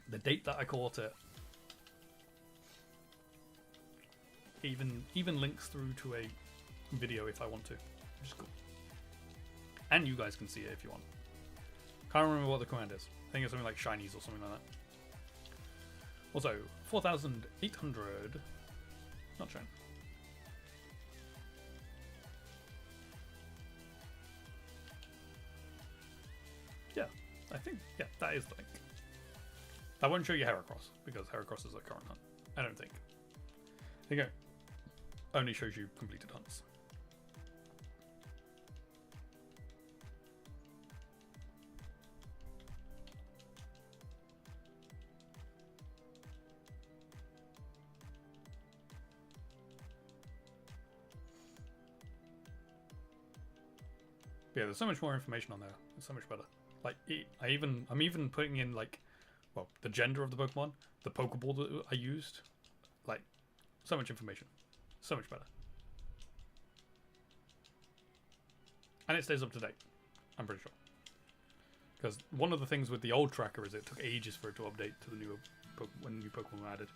the date that I caught it, even links through to a video if I want to, which is cool. And you guys can see it if you want. Can't remember what the command is. I think it's something like shinies or something like that. Also, 4,800, not shown. I think, yeah, that is I won't show you Heracross, because Heracross is a current hunt. I don't think. There you go. Only shows you completed hunts. But yeah, there's so much more information on there. It's so much better. I'm even putting in the gender of the Pokemon, the Pokeball that I used, so much information, so much better, and it stays up to date. I'm pretty sure, because one of the things with the old tracker is it took ages for it to update to the new when new Pokemon were added.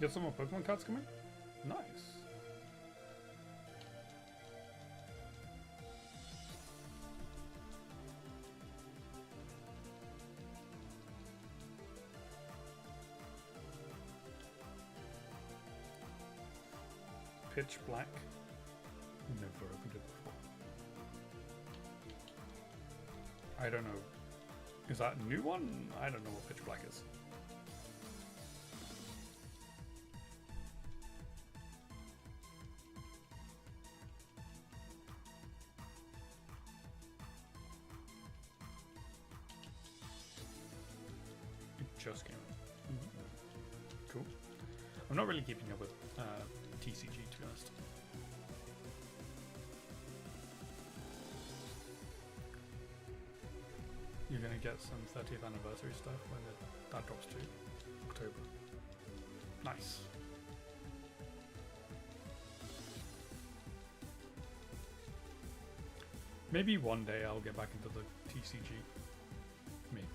Get some more Pokemon cards coming? Nice. Pitch Black. Never opened it before. I don't know. Is that a new one? I don't know what Pitch Black is. It just came out. Cool. I'm not really keeping up with TCG, to be honest. You're gonna get some 30th anniversary stuff when that drops to October. Nice. Maybe one day I'll get back into the TCG. Maybe.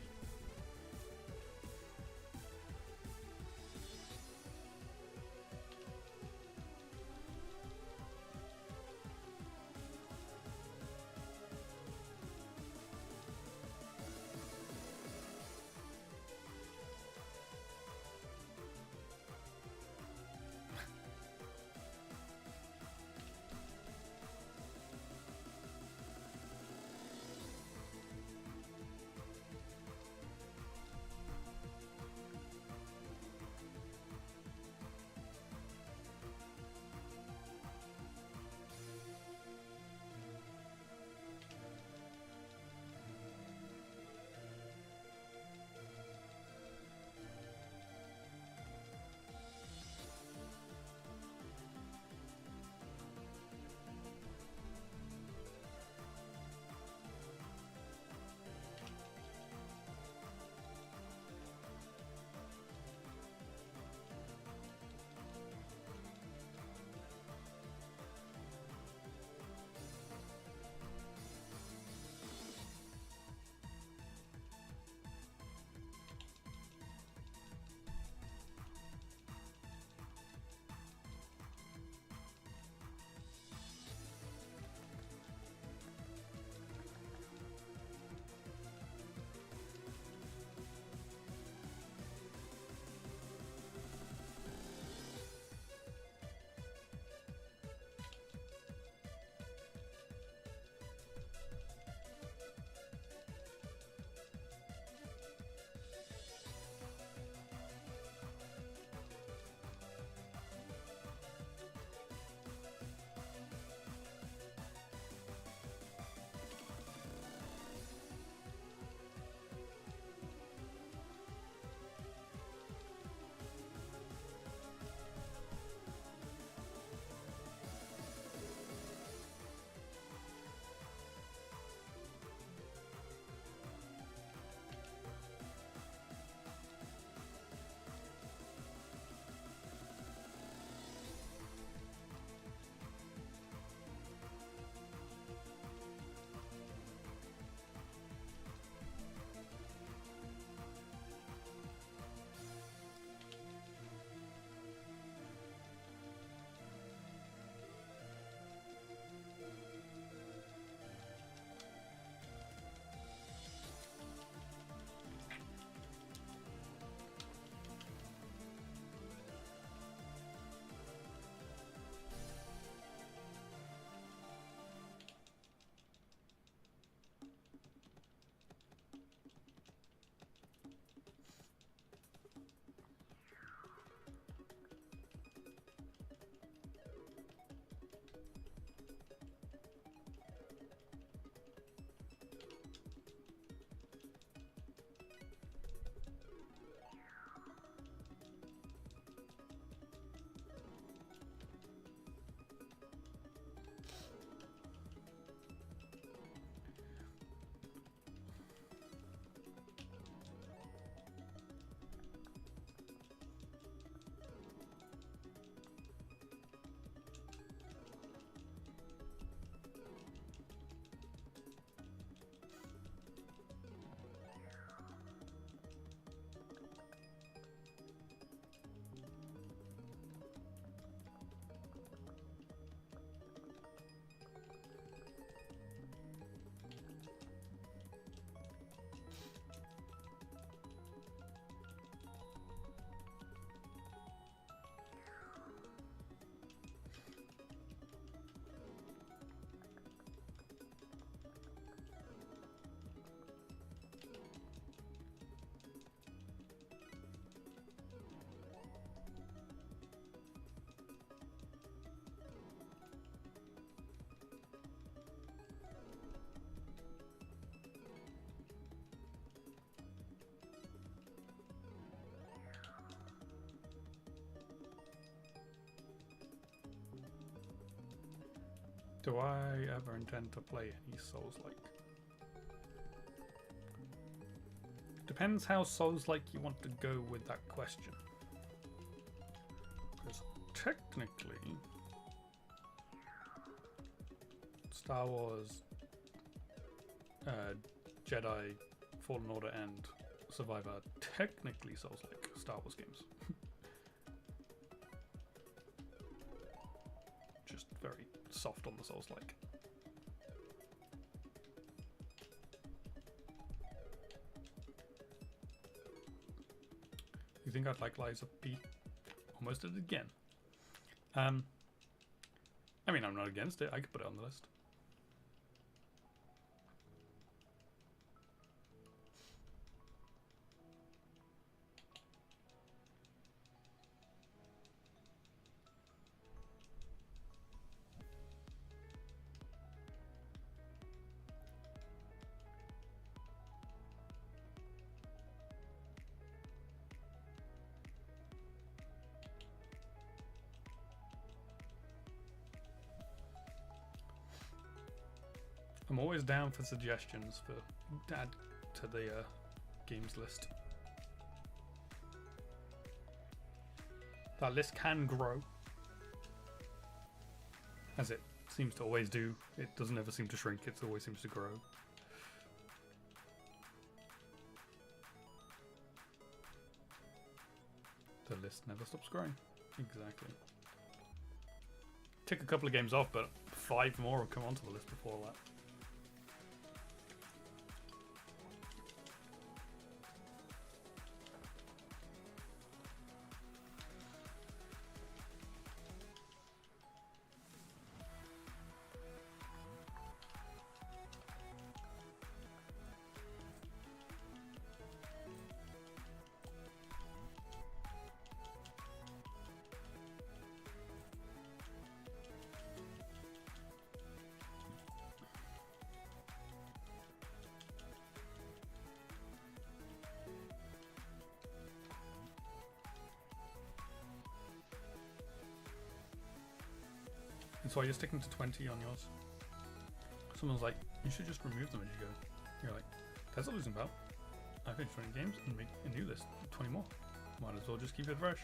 Do I ever intend to play any Souls-like? Depends how Souls-like you want to go with that question. Because technically, Star Wars, Jedi, Fallen Order, and Survivor are technically Souls-like Star Wars games. Just very soft on the Souls-like. You think I'd like Lies of P? Almost did it again. I mean, I'm not against it. I could put it on the list. I'm always down for suggestions for add to the games list. That list can grow, as it seems to always do. It doesn't ever seem to shrink, it always seems to grow. The list never stops growing. Exactly. Tick a couple of games off, but 5 more will come onto the list before that. And so you're sticking to 20 on yours. Someone's like, you should just remove them as you go. You're like, that's a losing battle. I finished 20 games and make a new list, 20 more. Might as well just keep it fresh.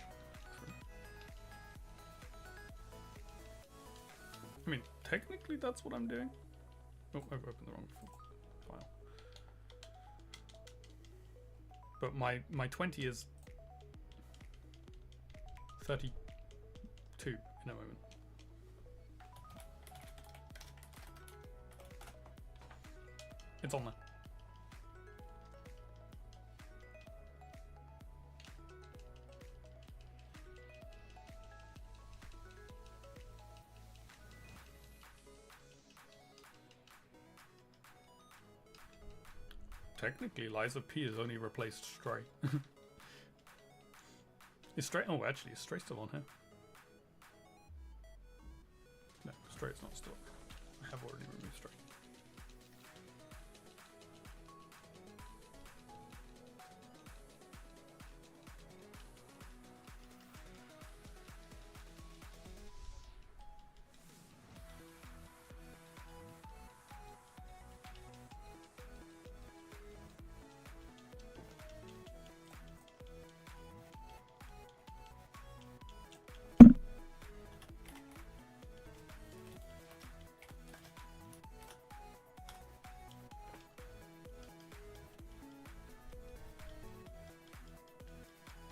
I mean, technically that's what I'm doing. Oh, I've opened the wrong file. But my 20 is 32 in a moment. It's on there. Technically, Lies of P has only replaced Stray. Is Stray? Oh, actually, is Stray still on here? No, Stray's not still. I have already removed Stray.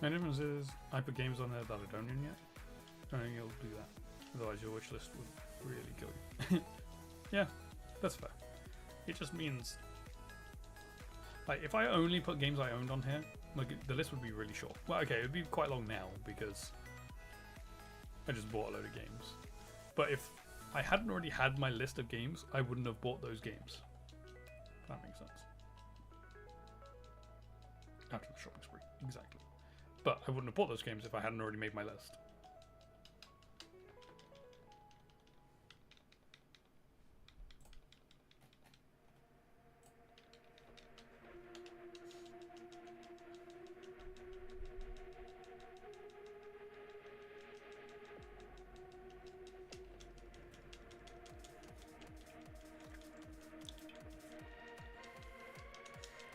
The difference is I put games on there that I don't own yet. I don't think you'll do that. Otherwise your wish list would really kill you. Yeah, that's fair. It just means, like, if I only put games I owned on here, like, the list would be really short. Well, okay, it would be quite long now because I just bought a load of games. But if I hadn't already had my list of games, I wouldn't have bought those games. If that makes sense. After the shopping spree, exactly. But I wouldn't have bought those games if I hadn't already made my list.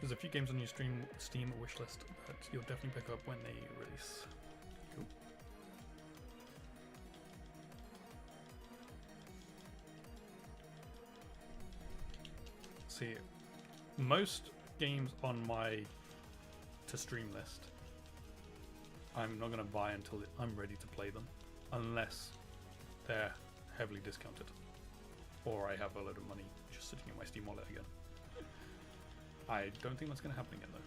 There's a few games on your Steam wish list that you'll definitely pick up when they release. Cool. See, most games on my to stream list, I'm not going to buy until I'm ready to play them, unless they're heavily discounted, or I have a load of money just sitting in my Steam wallet again. I don't think that's going to happen again, though.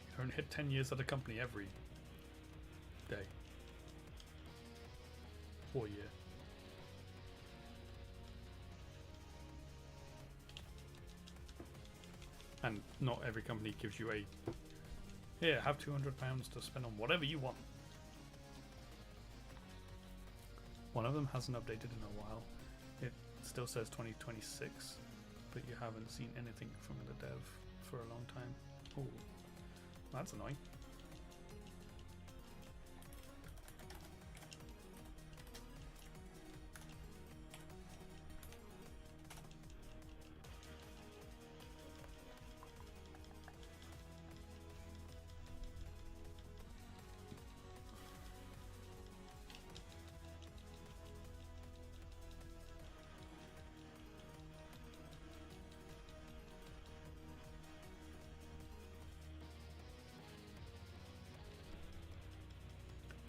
You don't hit 10 years at a company every day or year. And not every company gives you a, here, have £200 to spend on whatever you want. One of them hasn't updated in a while. It still says 2026, but you haven't seen anything from the dev for a long time. Oh, that's annoying.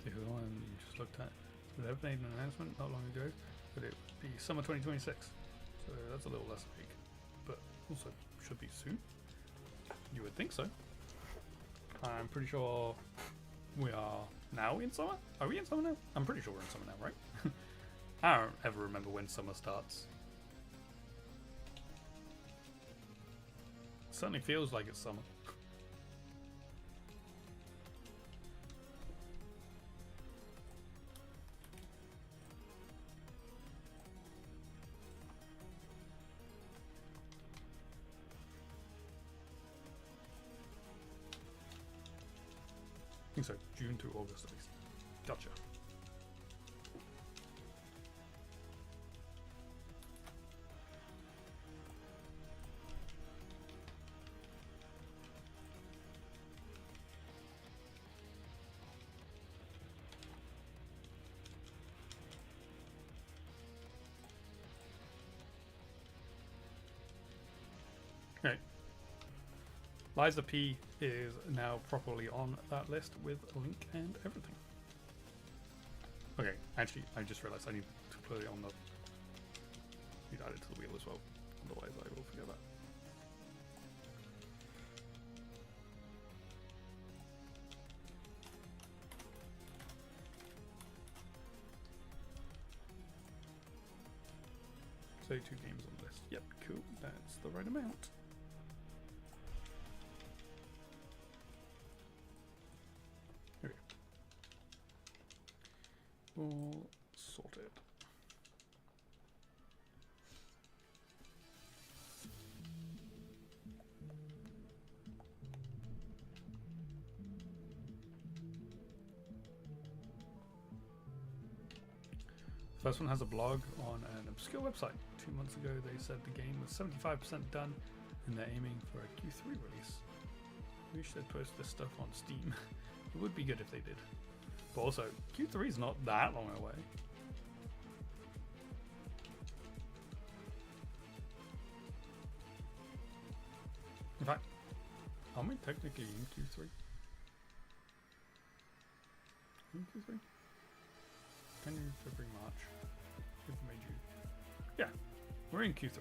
The one you just looked at, they've made an announcement not long ago that it would be summer 2026, so that's a little less vague, but also should be soon. You would think so. I'm pretty sure we are now in summer. Are we in summer now? I'm pretty sure we're in summer now, right? I don't ever remember when summer starts. It certainly feels like it's summer. I think so, June to August at least. Gotcha. Okay. Liza P is now properly on that list with a link and everything. Okay, actually, I just realized I need to put it on the... Need to add it to the wheel as well, otherwise I will forget that. So 2 games on the list. Yep, cool, that's the right amount. All sorted. First one has a blog on an obscure website. 2 months ago they said the game was 75% done and they're aiming for a Q3 release. I wish they'd post this stuff on Steam. It would be good if they did. But also, Q3 is not that long away. In fact, are we technically in Q3? In Q3? January, February, March, April, May, June. Yeah, we're in Q3.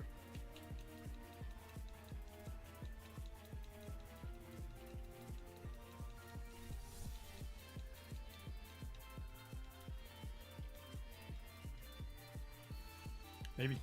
Maybe.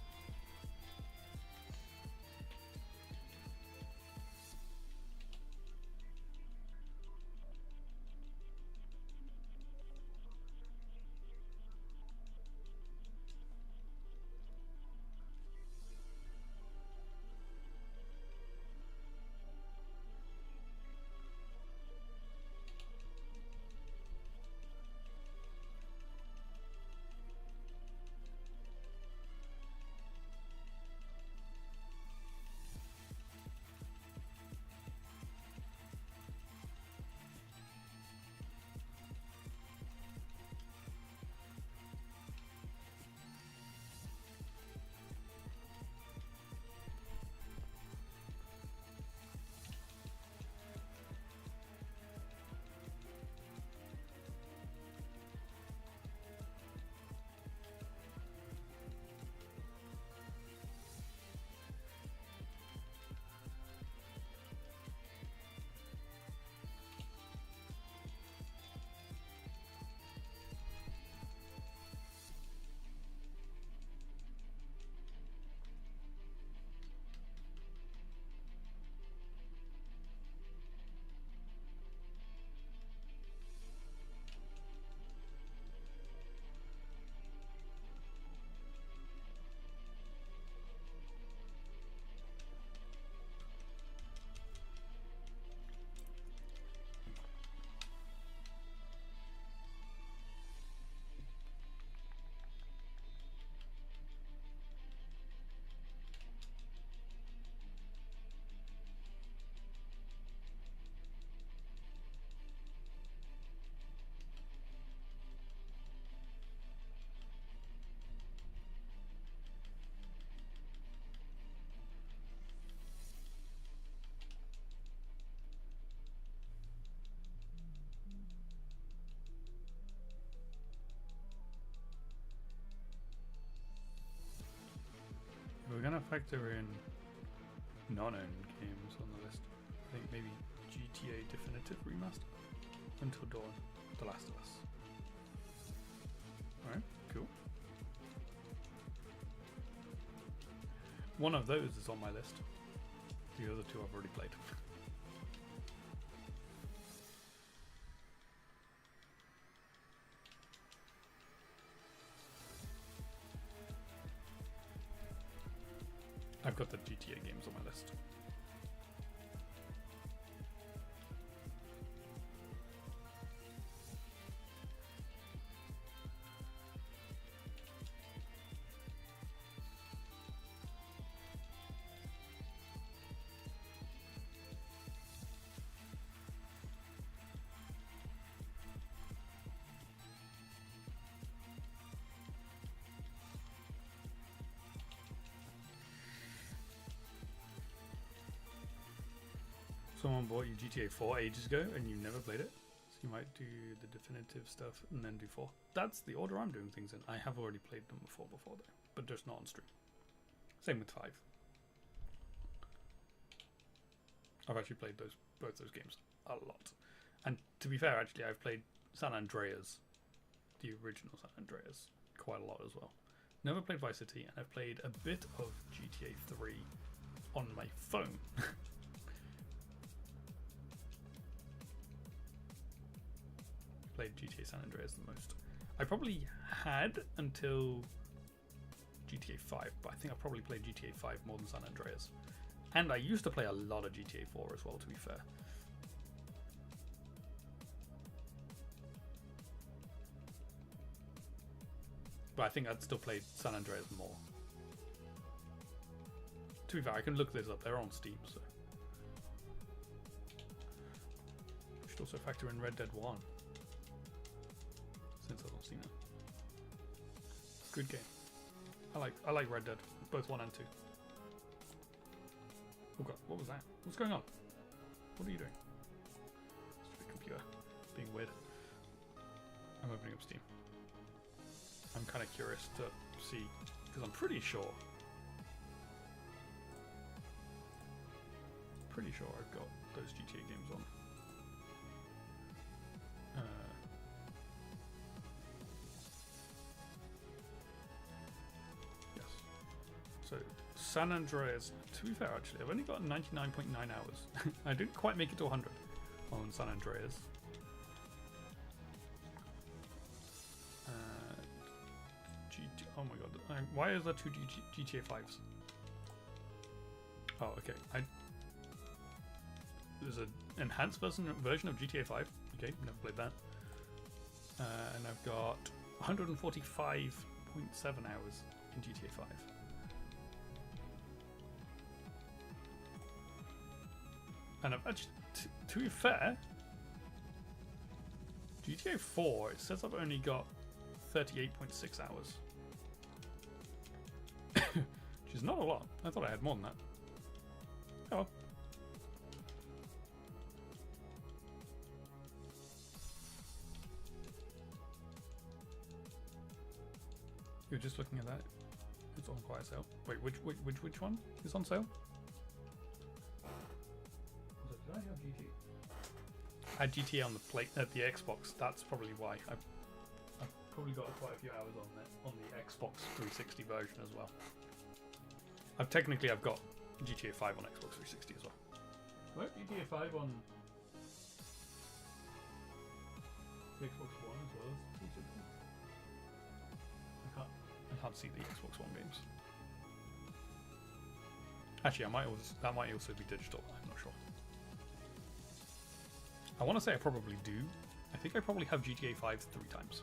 factor in non-owned games on the list. I think maybe GTA Definitive Remaster, Until Dawn, The Last of Us. Alright, cool. One of those is on my list. The other two I've already played. I've got the GTA games on my list. Someone bought you GTA 4 ages ago and you never played it, so you might do the definitive stuff and then do 4. That's the order I'm doing things in. I have already played them before though, but just not on stream. Same with 5. I've actually played both those games a lot. And to be fair, actually, I've played San Andreas, the original San Andreas, quite a lot as well. Never played Vice City, and I've played a bit of GTA 3 on my phone. Played GTA San Andreas the most. I probably had until GTA 5, but I think I probably played GTA 5 more than San Andreas. And I used to play a lot of GTA 4 as well, to be fair. But I think I'd still played San Andreas more. To be fair, I can look this up. They're on Steam, so. Should also factor in Red Dead 1. Since I've not seen it. Good game. I like Red Dead, both 1 and 2. Oh god, what was that? What's going on? What are you doing? Stupid computer. Being weird. I'm opening up Steam. I'm kind of curious to see, because I'm pretty sure I've got those GTA games on. Yes. So San Andreas, to be fair actually, I've only got 99.9 hours. I didn't quite make it to 100 on San Andreas. Oh my god, why is there 2 GTA 5s? Oh, okay. There's an enhanced version of GTA 5. Okay, never played that. And I've got 145.7 hours in GTA 5. And I've actually, to be fair, GTA 4, it says I've only got 38.6 hours. Which is not a lot. I thought I had more than that. Oh. You're just looking at that. It's on quiet sale. Wait, which one is on sale? Did I have GT? I had GTA on the plate at the Xbox. That's probably why. I've probably got quite a few hours on the Xbox 360 version as well. I've got GTA 5 on Xbox 360 as well. What? GTA 5 on the Xbox One as well as 360? I can't see the Xbox One games. Actually, that might also be digital. I'm not sure. I want to say I probably do. I think I probably have GTA 5 3 times.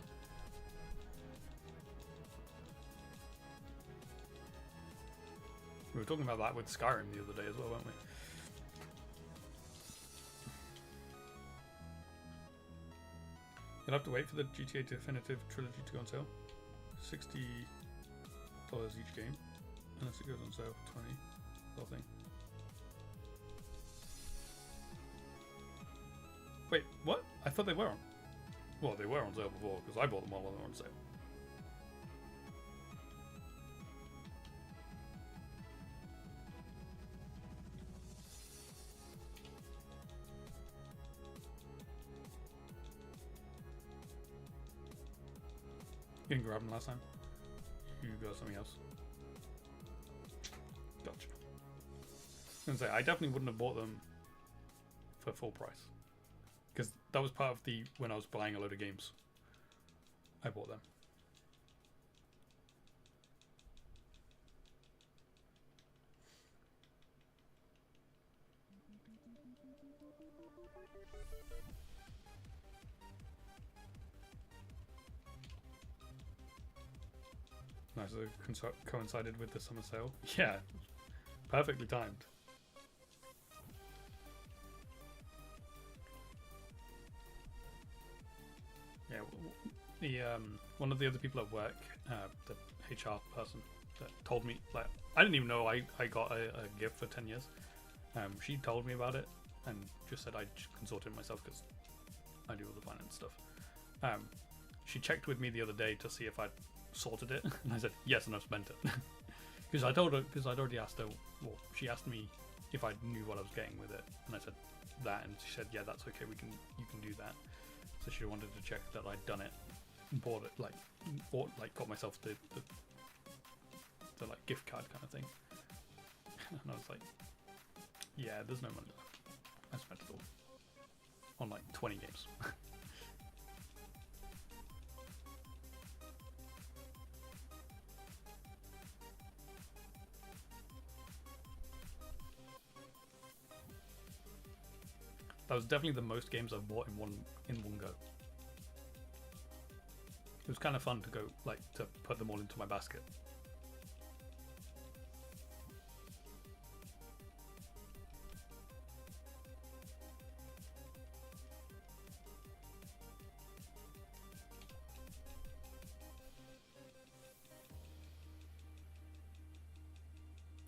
We were talking about that with Skyrim the other day as well, weren't we? You'll have to wait for the GTA Definitive Trilogy to go on sale. $60 each game, unless it goes on sale for 20. Whole thing. Wait, what? I thought they were on. Well, they were on sale before because I bought them all when they were on sale. You didn't grab them last time? You got something else? Gotcha. I was gonna say, I definitely wouldn't have bought them for full price. Because that was part of the, when I was buying a load of games, I bought them. Nice, it coincided with the summer sale. Yeah, perfectly timed. Yeah, the one of the other people at work, the HR person that told me, like, I didn't even know I got a gift for 10 years. She told me about it and just said I consorted it myself because I do all the finance stuff. She checked with me the other day to see if I'd sorted it, and I said yes, and I've spent it. Because I told her, because I'd already asked her, well, she asked me if I knew what I was getting with it, and I said that, and she said, yeah, that's okay, you can do that. So she wanted to check that I'd done it, bought it, like, or like got myself the like gift card kind of thing. And I was like, yeah, there's no money left. I spent it all on like 20 games. That was definitely the most games I've bought in one go. It was kind of fun to go, like, to put them all into my basket.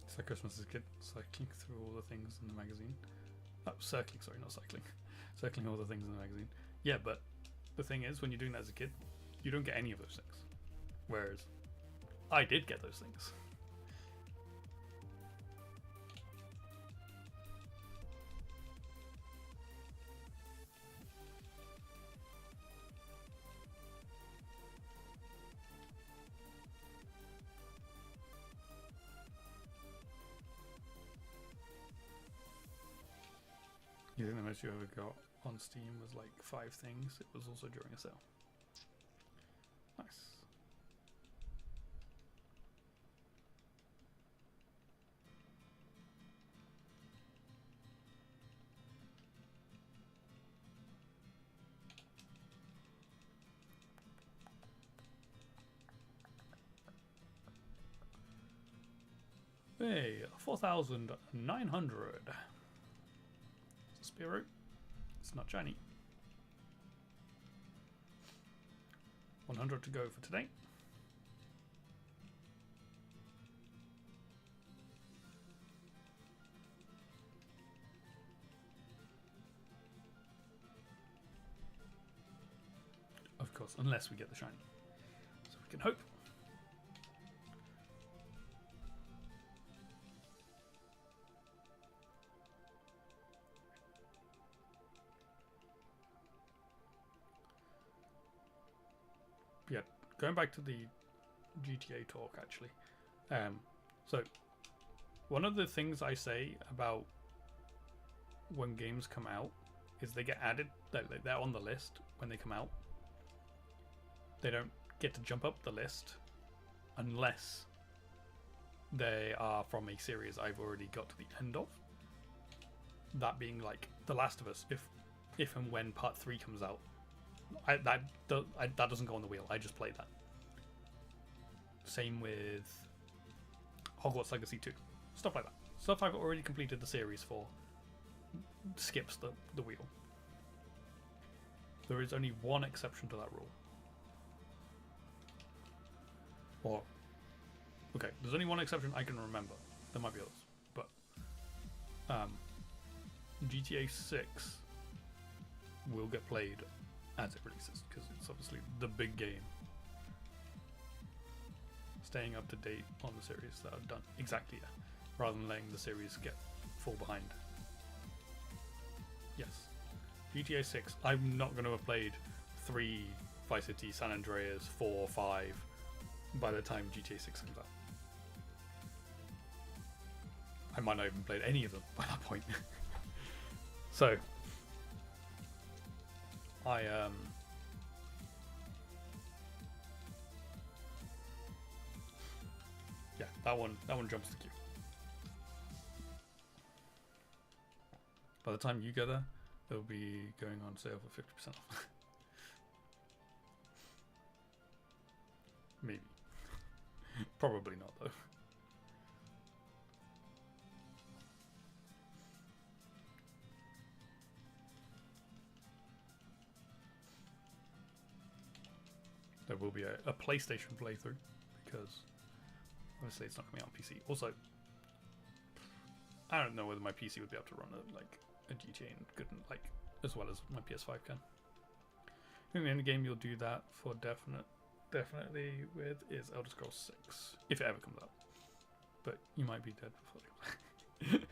It's like Christmas as a kid, cycling through all the things in the magazine. Oh, circling, sorry, not cycling. Circling all the things in the magazine. Yeah, but the thing is, when you're doing that as a kid, you don't get any of those things. Whereas, I did get those things. You think the most you ever got on Steam was like 5 things? It was also during a sale. Nice. Hey, 4,900. Spear root. It's not shiny. 100 to go for today. Of course, unless we get the shiny. So we can hope. Yeah, going back to the GTA talk, actually. So, one of the things I say about when games come out is they get added, they're on the list when they come out. They don't get to jump up the list unless they are from a series I've already got to the end of. That being like The Last of Us, if and when Part 3 comes out. That doesn't go on the wheel. I just play that. Same with Hogwarts Legacy 2. Stuff like that. Stuff I've already completed the series for skips the wheel. There is only one exception to that rule. Or, okay, there's only one exception I can remember. There might be others. But GTA 6 will get played as it releases, because it's obviously the big game. Staying up to date on the series that I've done. Exactly, yeah. Rather than letting the series fall behind. Yes. GTA 6, I'm not going to have played 3 Vice City, San Andreas, 4, 5 by the time GTA 6 comes out. I might not even played any of them by that point. So I yeah, that one jumps the queue. By the time you go there, it'll be going on sale for 50% off. Maybe. Probably not though. There will be a PlayStation playthrough because obviously it's not coming out on PC. Also, I don't know whether my PC would be able to run a GTA and couldn't as well as my PS5 can. In the end game, you'll do that for definitely with is Elder Scrolls 6 if it ever comes out. But you might be dead before it comes out.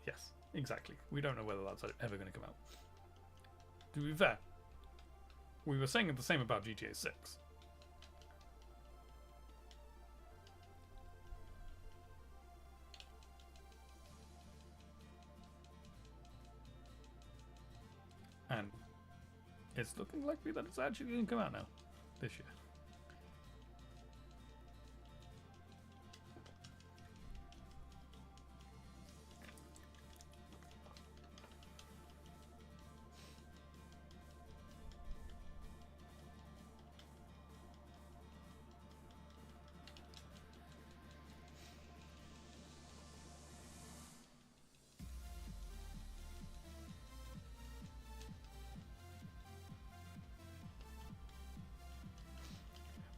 Yes, exactly. We don't know whether that's ever going to come out. To be fair, we were saying the same about GTA 6. And it's looking likely that it's actually going to come out now, this year.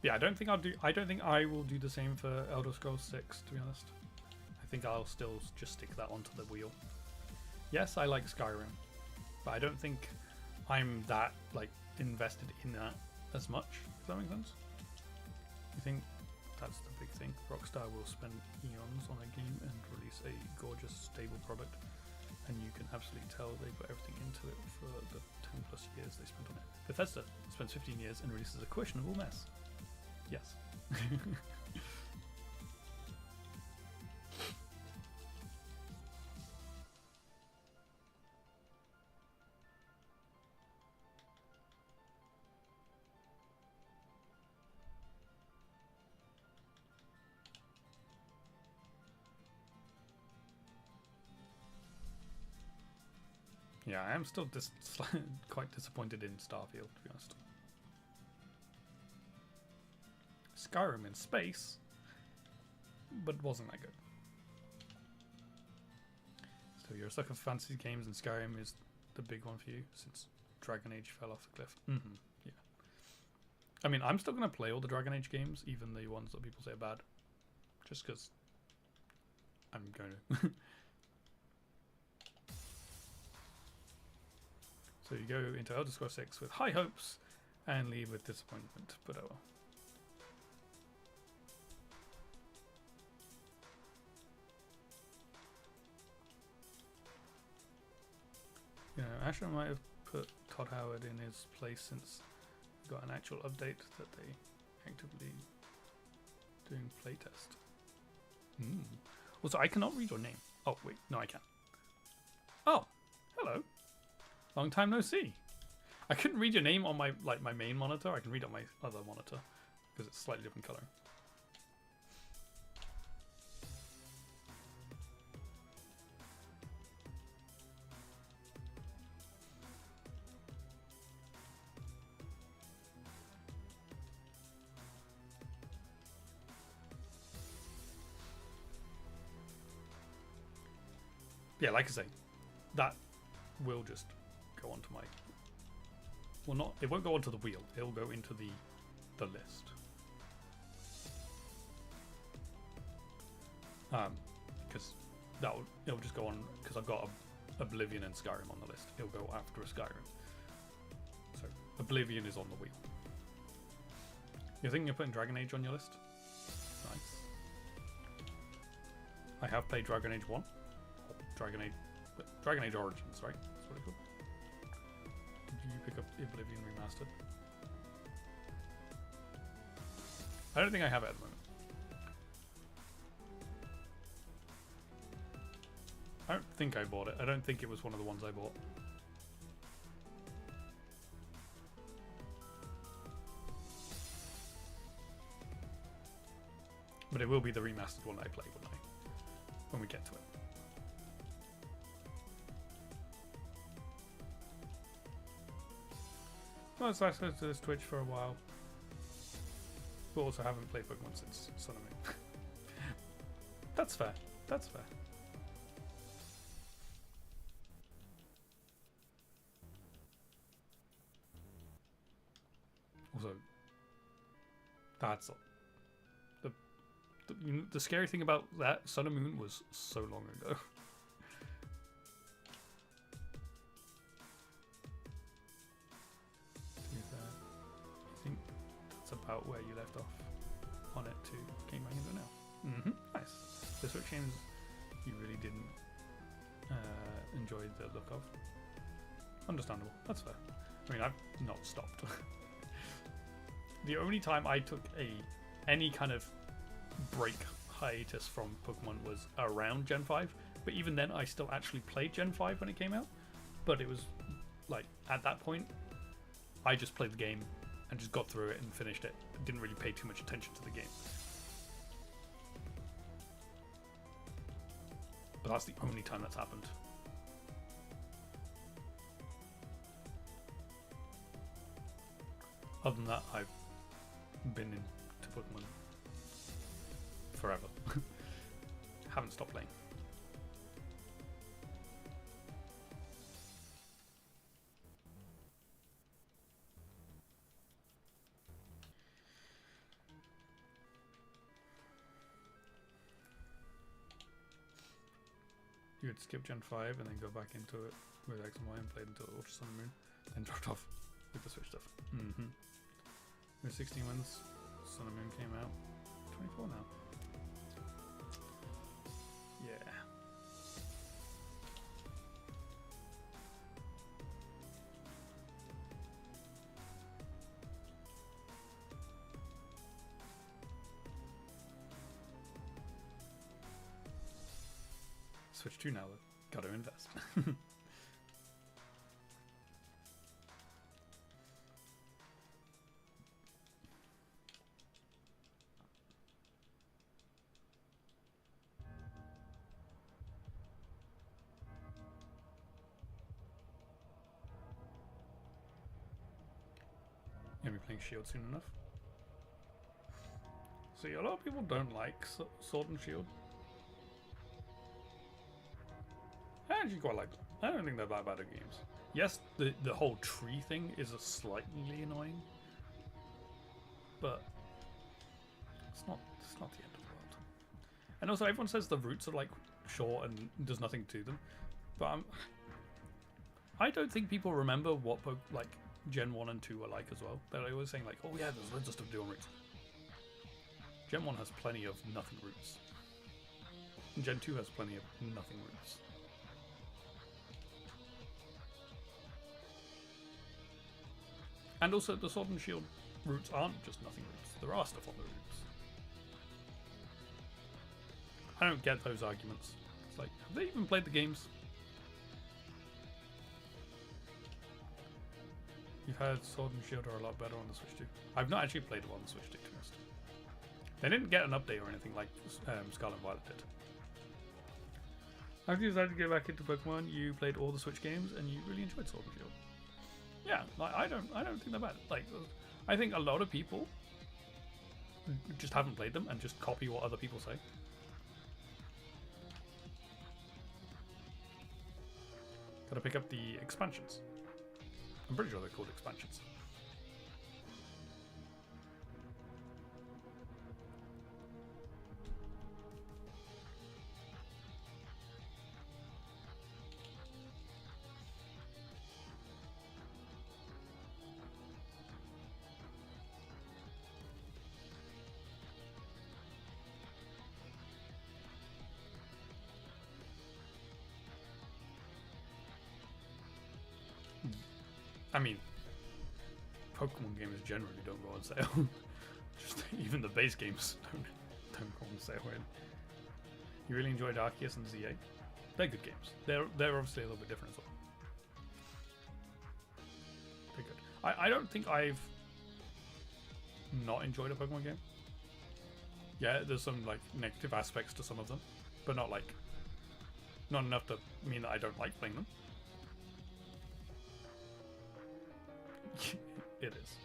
Yeah, I don't think I will do the same for Elder Scrolls 6, to be honest. I think I'll still just stick that onto the wheel. Yes, I like Skyrim, but I don't think I'm that invested in that as much, if that makes sense. I think that's the big thing. Rockstar will spend eons on a game and release a gorgeous, stable product, and you can absolutely tell they put everything into it for the 10 plus years they spent on it. Bethesda spends 15 years and releases a questionable mess. Yes. Yeah, I am still quite disappointed in Starfield, to be honest. Skyrim in space, but wasn't that good. So you're a sucker for fantasy games, and Skyrim is the big one for you since Dragon Age fell off the cliff. Yeah. I mean, I'm still going to play all the Dragon Age games, even the ones that people say are bad, just because I'm going to. So you go into Elder Scrolls 6 with high hopes and leave with disappointment, but oh well. You know, Asher might have put Todd Howard in his place since we got an actual update that they actively doing playtest. Also, I cannot read your name. Oh, wait, no, I can. Oh, hello. Long time no see. I couldn't read your name on my my main monitor. I can read it on my other monitor because it's slightly different color. Yeah, like I say, that will just go onto my. Well, not. It won't go onto the wheel. It'll go into the list. Because it'll just go on. Because I've got Oblivion and Skyrim on the list. It'll go after a Skyrim. So Oblivion is on the wheel. You're thinking of putting Dragon Age on your list? Nice. I have played Dragon Age 1. Dragon Age Origins, right? That's what it's called. Did you pick up Oblivion Remastered? I don't think I have it at the moment. I don't think I bought it. I don't think it was one of the ones I bought. But it will be the remastered one I play when we get to it. Well, it's access to this Twitch for a while. But also haven't played Pokemon since Sun and Moon. That's fair. That's fair. Also, that's the scary thing about that Sun and Moon was so long ago. I think that's about where you left off on it to Game Back Into It Now. Nice. The Switch games you really didn't enjoy the look of. Understandable. That's fair. I mean, I've not stopped. The only time I took any kind of break hiatus from Pokemon was around Gen 5, but even then I still actually played Gen 5 when it came out, but it was like at that point I just played the game and just got through it and finished it. I didn't really pay too much attention to the game. But that's the only time that's happened. Other than that, I've been into Pokemon forever. Haven't stopped playing. You would skip Gen 5 and then go back into it with X and Y and played until Ultra Sun and Moon, then dropped off with the Switch stuff. With 16 wins, Sun and Moon came out. 24 now. Yeah. Switch 2 now, gotta invest. Gonna be playing Shield soon enough. See, a lot of people don't like Sword and Shield. I actually quite like them. I don't think they're that bad at games. Yes, the whole tree thing is a slightly annoying, but it's not the end of the world. And also, everyone says the routes are like short and there's nothing to them, but I don't think people remember what like Gen 1 and 2 were like as well. They're always saying like, oh yeah, there's loads of stuff to do on routes. Gen 1 has plenty of nothing routes. And Gen 2 has plenty of nothing routes. And also, the Sword and Shield routes aren't just nothing routes. There are stuff on the routes. I don't get those arguments. It's like, have they even played the games? You've heard Sword and Shield are a lot better on the Switch 2. I've not actually played it on the Switch 2, to be honest. They didn't get an update or anything like Scarlet and Violet did. After you decided to go back into Pokemon, you played all the Switch games and you really enjoyed Sword and Shield. Yeah, like, I don't think they're bad. Like, I think a lot of people just haven't played them and just copy what other people say. Gotta pick up the expansions. I'm pretty sure they're called expansions. I mean, Pokemon games generally don't go on sale. Just even the base games don't go on sale. Really. You really enjoyed Arceus and ZA? They're good games. They're obviously a little bit different as well. They're good. I don't think I've not enjoyed a Pokemon game. Yeah, there's some like negative aspects to some of them, but not enough to mean that I don't like playing them. It is.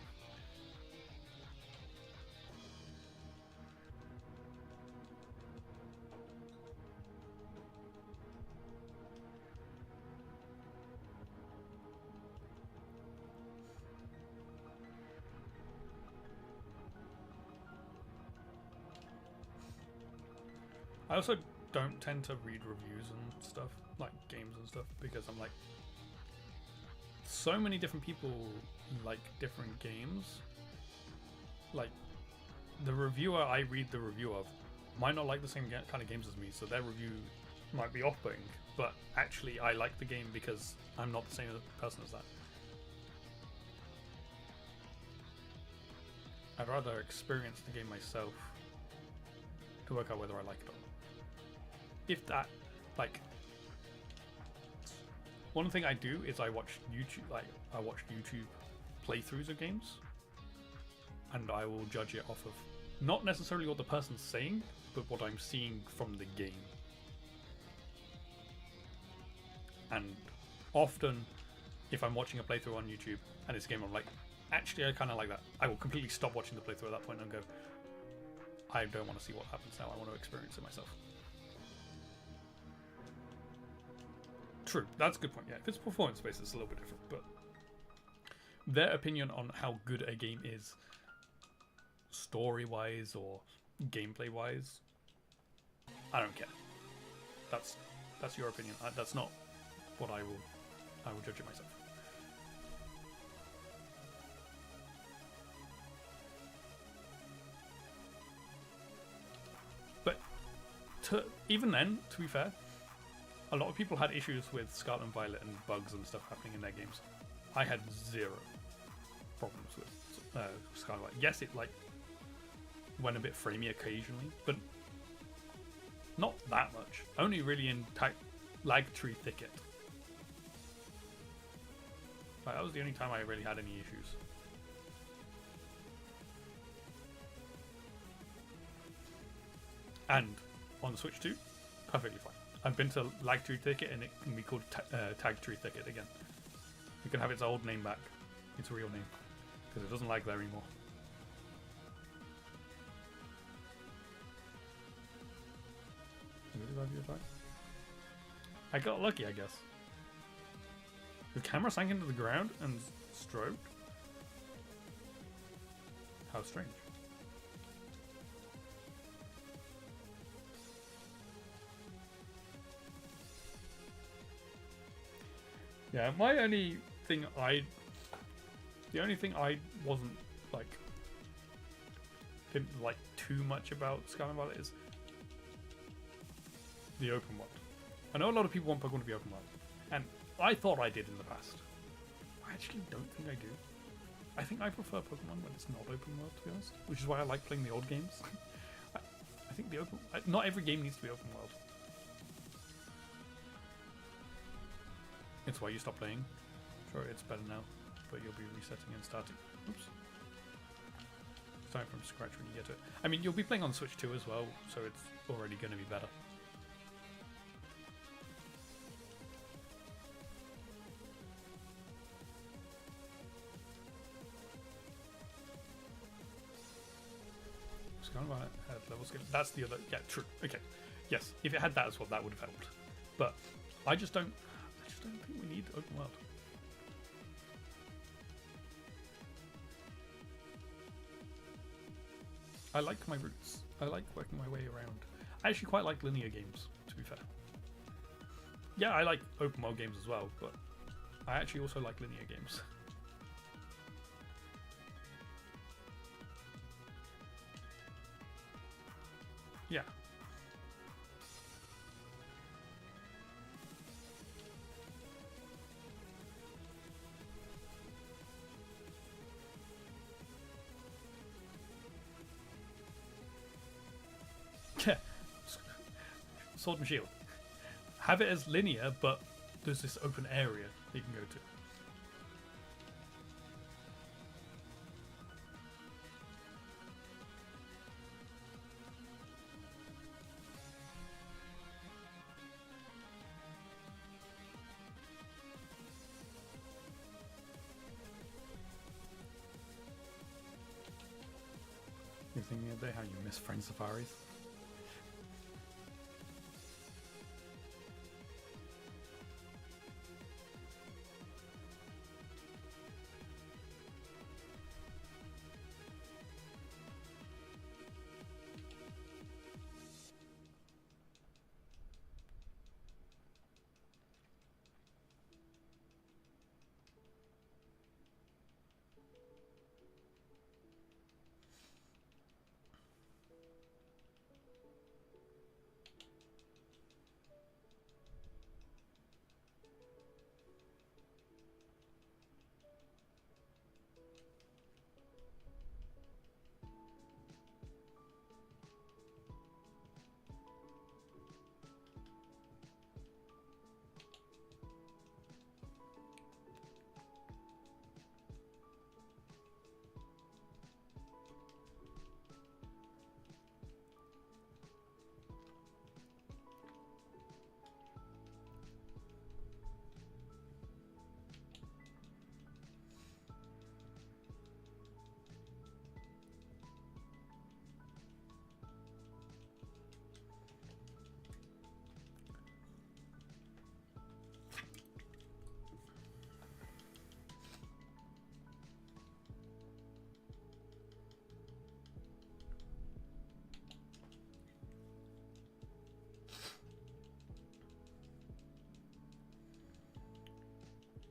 I also don't tend to read reviews and stuff, like games and stuff, because I'm like, so many different people like different games. Like, the reviewer I read the review of might not like the same kind of games as me, so their review might be off-putting, but actually I like the game because I'm not the same person as that. I'd rather experience the game myself to work out whether I like it or not. If that, like, one thing I do is I watch YouTube, I watch YouTube playthroughs of games, and I will judge it off of not necessarily what the person's saying, but what I'm seeing from the game. And often, if I'm watching a playthrough on YouTube and it's a game I'm like, actually I kind of like that, I will completely stop watching the playthrough at that point and go, I don't want to see what happens now, I want to experience it myself. True, that's a good point. Yeah, if it's performance-based, it's a little bit different, but their opinion on how good a game is, story-wise or gameplay-wise, I don't care. That's your opinion. That's not what I will judge it myself. But even then, to be fair, a lot of people had issues with Scarlet and Violet and bugs and stuff happening in their games. I had zero problems with Scarlet and Violet. Yes, it like went a bit framey occasionally, but not that much. Only really in Lag Tree Thicket. Like, that was the only time I really had any issues. And on the Switch 2, perfectly fine. I've been to Lag Tree Thicket and it can be called Tag Tree Thicket again. You can have its old name back, its real name, because it doesn't lag there anymore. I got lucky, I guess. The camera sank into the ground and strobed? How strange. Yeah, the only thing I wasn't like, didn't like too much about Scarlet and Violet is the open world. I know a lot of people want Pokemon to be open world, and I thought I did in the past. I actually don't think I do. I think I prefer Pokemon when it's not open world, to be honest, which is why I like playing the old games. I think not every game needs to be open world. It's why you stop playing. Sure, it's better now, but you'll be resetting and starting. Oops. Starting from scratch when you get to it. I mean, you'll be playing on Switch 2 as well, so it's already going to be better. Scarlet had level skill. That's the other. Yeah, true. Okay. Yes, if it had that as well, that would have helped. But I just don't think we need open world. I like my roots. I like working my way around. I actually quite like linear games, to be fair. Yeah, I like open world games as well, but I actually also like linear games. Yeah. Sword and Shield. Have it as linear, but there's this open area that you can go to. You're thinking the other day how you miss Friend Safaris?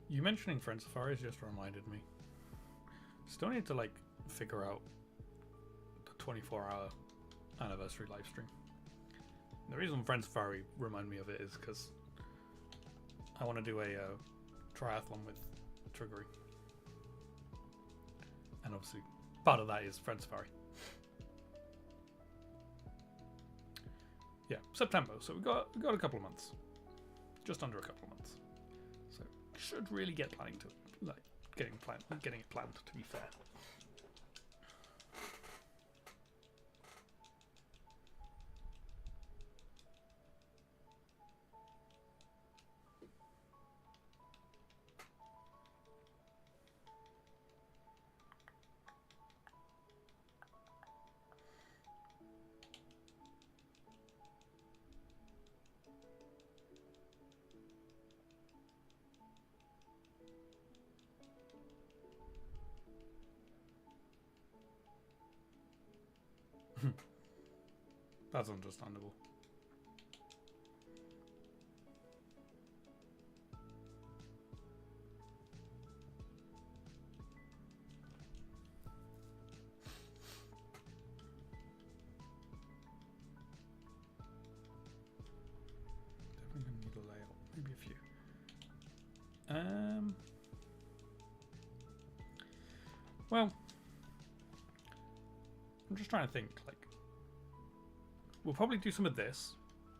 You mentioning Friend Safaris just reminded me. Still need to like figure out the 24-hour anniversary live stream. The reason Friend Safari remind me of it is because I want to do a triathlon with Triggery, and obviously part of that is Friend Safari. Yeah, September. So we got a couple of months, just under a couple of months. So should really get planning to getting it planned. To be fair. That's understandable. Definitely gonna need a layout, maybe a few. Well, I'm just trying to think. Like, we'll probably do some of this.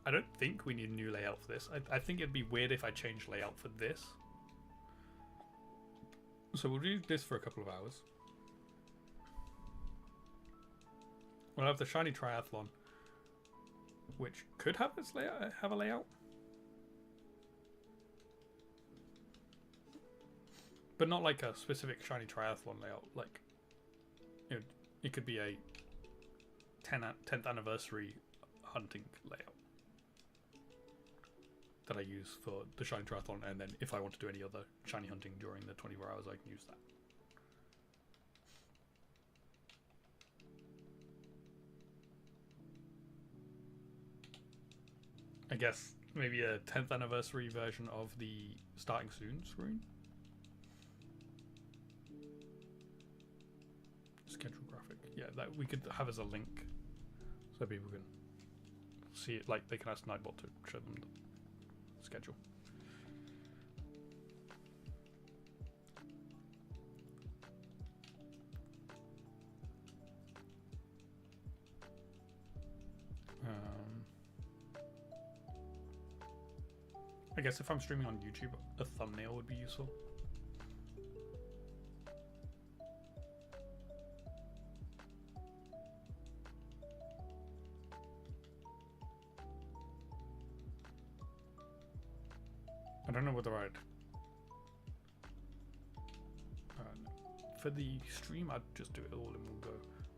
I don't think we need a new layout for this. I think it'd be weird if I changed layout for this. So we'll do this for a couple of hours. We'll have the shiny triathlon, which could have its layout, have a layout, but not like a specific shiny triathlon layout. Like, you know, it could be a 10th anniversary hunting layout that I use for the shiny triathlon, and then if I want to do any other shiny hunting during the 24 hours, I can use that. I guess maybe a 10th anniversary version of the starting soon screen. Schedule graphic. Yeah, that we could have as a link so people can see it. Like, they can ask Nightbot to show them the schedule. I guess if I'm streaming on YouTube, a thumbnail would be useful. I don't know whether I'd... for the stream, I'd just do it all in one go.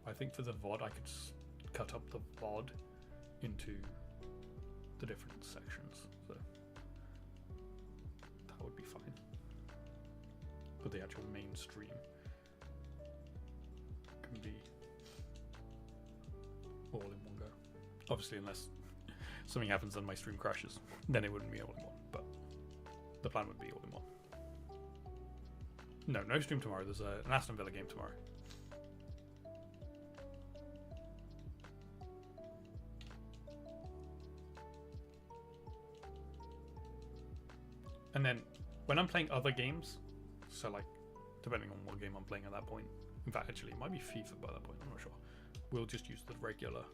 I think for the VOD, I could cut up the VOD into the different sections, so that would be fine. But the actual main stream can be all in one go. Obviously, unless something happens and my stream crashes, then it wouldn't be all in one, but the plan would be all in one. No stream tomorrow. There's an Aston Villa game tomorrow. And then when I'm playing other games, so like depending on what game I'm playing at that point, in fact actually it might be FIFA by that point, I'm not sure, we'll just use the regular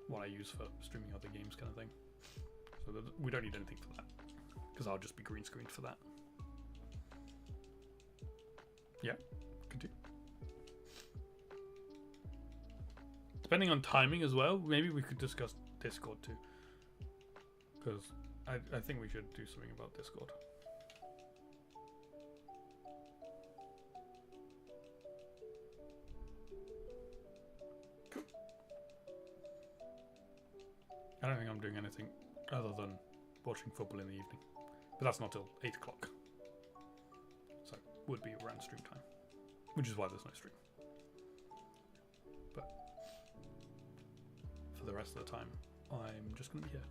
one I use for streaming other games kind of thing. So that we don't need anything for that, because I'll just be green screened for that. Yeah, could do. Depending on timing as well, maybe we could discuss Discord too, because I think we should do something about Discord. Cool. I don't think I'm doing anything other than watching football in the evening, but that's not till 8 o'clock. So would be around stream time, which is why there's no stream. But for the rest of the time, I'm just going to be here.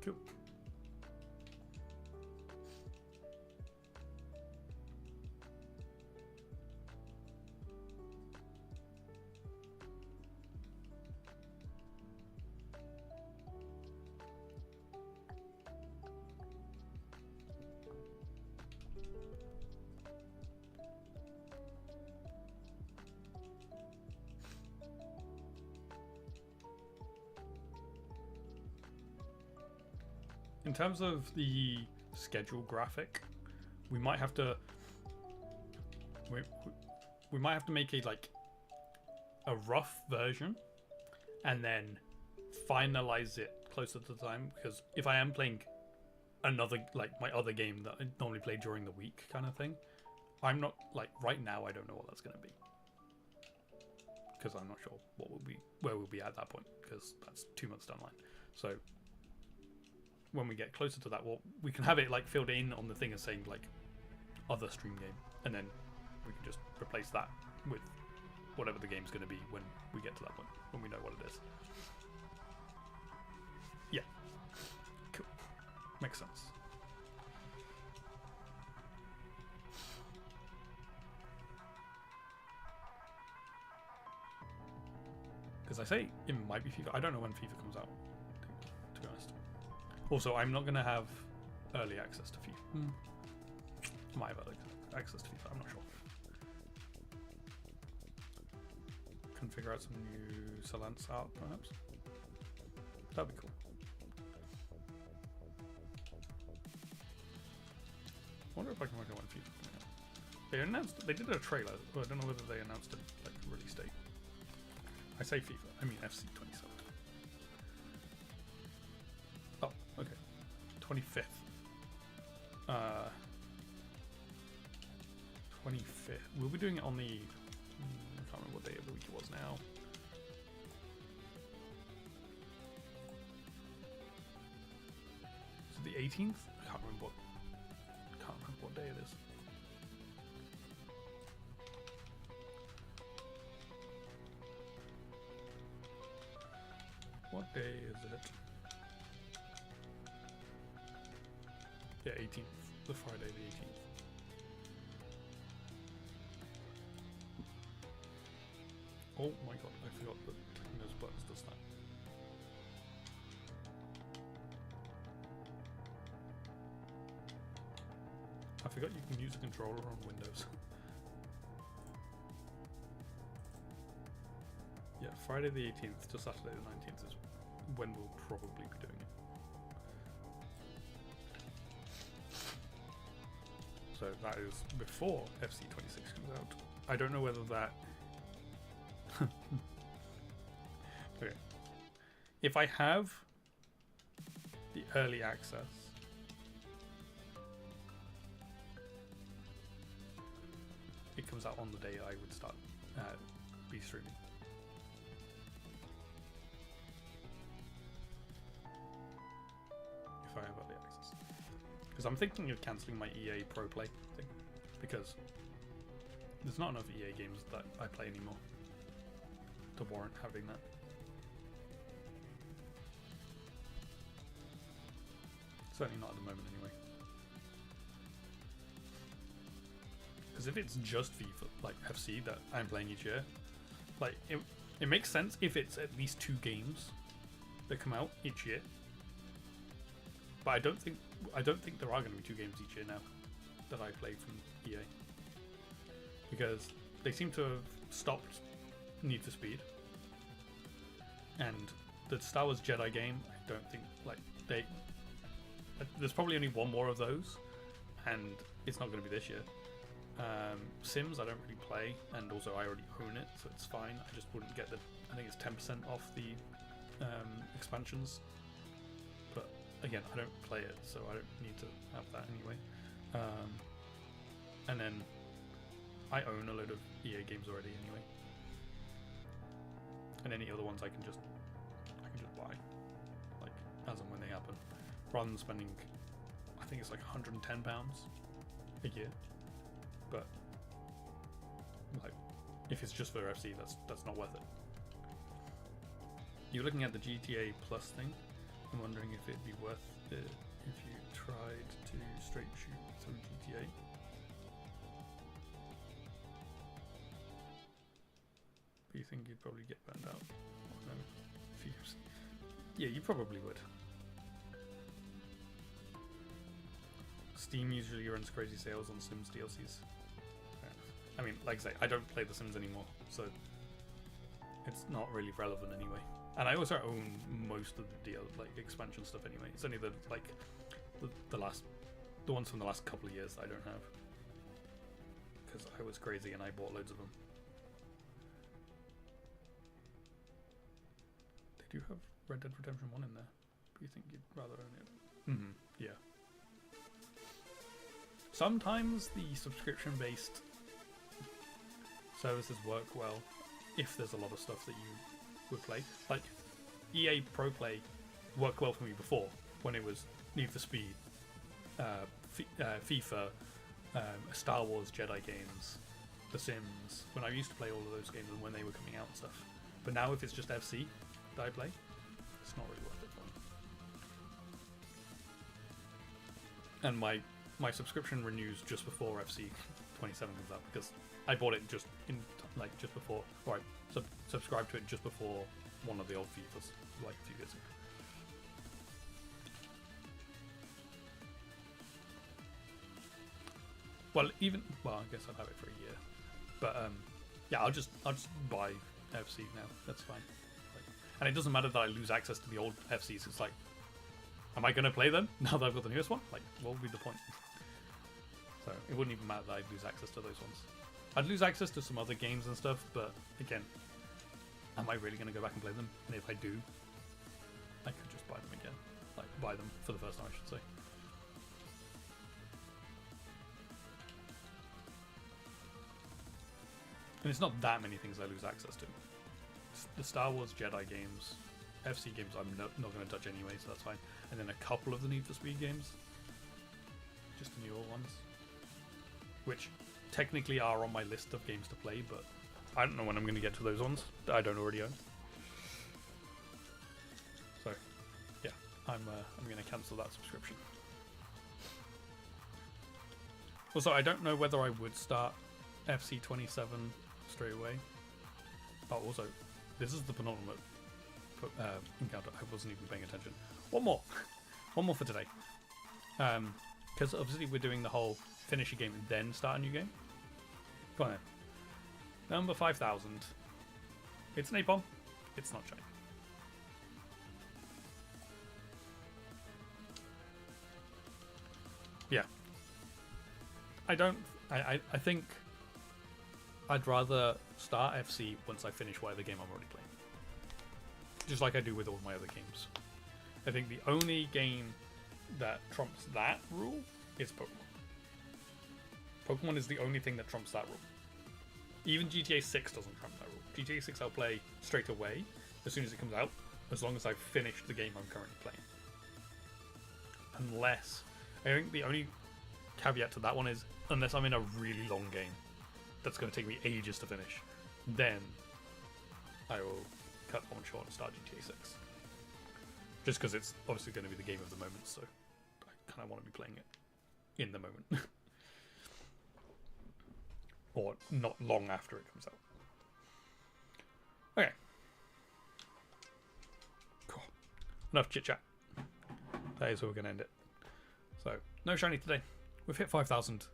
Cool. In terms of the schedule graphic, we might have to we might have to make a rough version and then finalize it closer to the time, because if I am playing another, like my other game that I normally play during the week kind of thing, I'm not, like, right now I don't know what that's going to be, because I'm not sure where we'll be at that point, because that's 2 months down the line. So when we get closer to that, well, we can have it like filled in on the thing as saying like other stream game, and then we can just replace that with whatever the game's going to be when we get to that point, when we know what it is. Yeah, cool, makes sense. Because I say it might be FIFA. I don't know when FIFA comes out, to be honest. Also, I'm not going to have early access to FIFA. I might have early access to FIFA, I'm not sure. Can figure out some new Salance art, perhaps. That'd be cool. I wonder if I can work out when FIFA coming out. They did a trailer, but I don't know whether they announced a release date. I say FIFA, I mean FC 27. Oh, okay. 25th. 25th. We'll be doing it on the... I can't remember what day of the week it was now. Is it the 18th? I can't remember what day it is. What day is it? Yeah, 18th. The Friday the 18th. Oh my god, I forgot that clicking those buttons does that. I forgot you can use a controller on Windows. Friday the 18th to Saturday the 19th is when we'll probably be doing it. So that is before FC 26 comes out. I don't know whether that... Okay. If I have the early access, it comes out on the day I would start be streaming. If I have early access. Because I'm thinking of cancelling my EA Pro Play thing. Because there's not enough EA games that I play anymore to warrant having that. Certainly not at the moment anyway. Because if it's just FIFA, like FC, that I'm playing each year, like it makes sense if it's at least 2 games that come out each year. But I don't think there are going to be 2 games each year now that I play from EA, because they seem to have stopped Need for Speed, and the Star Wars Jedi game, I don't think, like, there's probably only one more of those, and it's not going to be this year. Sims I don't really play, and also I already own it, so it's fine. I just wouldn't get I think it's 10% off the expansions, but again, I don't play it, so I don't need to have that anyway. And then I own a load of EA games already anyway, and any other ones I can just buy, like, as and when they happen, rather than spending, I think it's like £110 a year. But like, if it's just for FC, that's not worth it. You're looking at the GTA Plus thing. I'm wondering if it'd be worth it if you tried to straight shoot through GTA. But you think you'd probably get burned out? No, yeah, you probably would. Steam usually runs crazy sales on Sims DLCs. I mean, like I say, I don't play The Sims anymore, so it's not really relevant anyway. And I also own most of the expansion stuff anyway. It's only the ones from the last couple of years that I don't have, because I was crazy and I bought loads of them. They do have Red Dead Redemption 1 in there, but you think you'd rather own it? Mm-hmm. Yeah. Sometimes the subscription-based services work well if there's a lot of stuff that you would play. Like, EA Pro Play worked well for me before, when it was Need for Speed, FIFA, Star Wars Jedi games, The Sims, when I used to play all of those games and when they were coming out and stuff. But now if it's just FC that I play, it's not really worth it for me. And my subscription renews just before FC 27 comes out, because I bought it just before, or I subscribed to it just before one of the old FIFAs, like a few years ago. Well, I guess I'll have it for a year, but yeah, I'll just buy FC now. That's fine. And it doesn't matter that I lose access to the old FCs. It's like, am I going to play them now that I've got the newest one? Like, what would be the point? So it wouldn't even matter that I'd lose access to those ones. I'd lose access to some other games and stuff, but again, am I really going to go back and play them? And if I do, I could just buy them again. Like, buy them for the first time, I should say. And it's not that many things I lose access to. It's the Star Wars Jedi games, FC games I'm not going to touch anyway, so that's fine. And then a couple of the Need for Speed games. Just the newer ones. Which technically are on my list of games to play, but I don't know when I'm going to get to those ones that I don't already own. So, yeah, I'm going to cancel that subscription. Also, I don't know whether I would start FC 27 straight away. Oh, also, this is the penultimate encounter. I wasn't even paying attention. One more. One more for today. Because obviously we're doing the whole finish a game and then start a new game. Go on then. Number 5000. It's napalm. it's not shiny. Yeah. I think I'd rather start FC once I finish whatever game I'm already playing. Just like I do with all my other games. I think the only game that trumps that rule is Pokemon. Pokemon is the only thing that trumps that rule. Even GTA 6 doesn't trump that rule. GTA 6 I'll play straight away as soon as it comes out, as long as I've finished the game I'm currently playing. Unless, I think the only caveat to that one is, unless I'm in a really long game that's going to take me ages to finish, then I will cut that one short and start GTA 6. Just because it's obviously going to be the game of the moment, so I kind of want to be playing it in the moment. Or not long after it comes out. Okay. Cool. Enough chit chat. That is where we're going to end it. So, no shiny today. We've hit 5,000.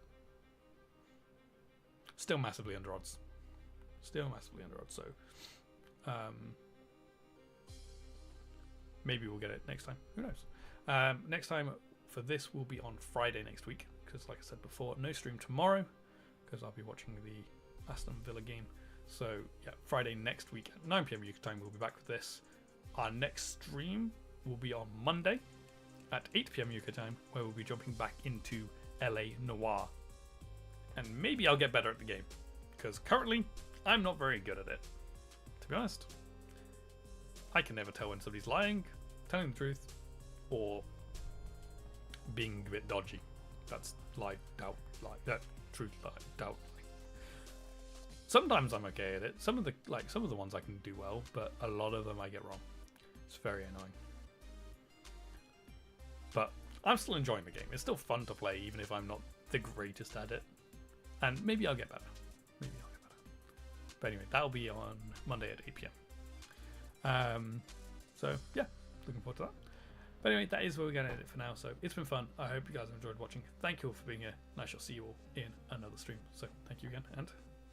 Still massively under odds. Still massively under odds, so maybe we'll get it next time. Who knows? Next time for this will be on Friday next week, because like I said before, no stream tomorrow, because I'll be watching the Aston Villa game. So yeah, Friday next week at 9 PM UK time we'll be back with this. Our next stream will be on Monday at 8 PM UK time, where we'll be jumping back into LA Noir. And maybe I'll get better at the game, because currently I'm not very good at it. To be honest, I can never tell when somebody's lying, telling the truth, or being a bit dodgy. That's lie, doubt, lie, that truth, lie, doubt. Lie. Sometimes I'm okay at it. Some of the ones I can do well, but a lot of them I get wrong. It's very annoying. But I'm still enjoying the game. It's still fun to play, even if I'm not the greatest at it. And maybe I'll get better. Maybe I'll get better. But anyway, that'll be on Monday at 8 PM. So yeah, looking forward to that. But anyway, that is where we're going to end it for now. So it's been fun. I hope you guys have enjoyed watching. Thank you all for being here, and I shall see you all in another stream. So thank you again, and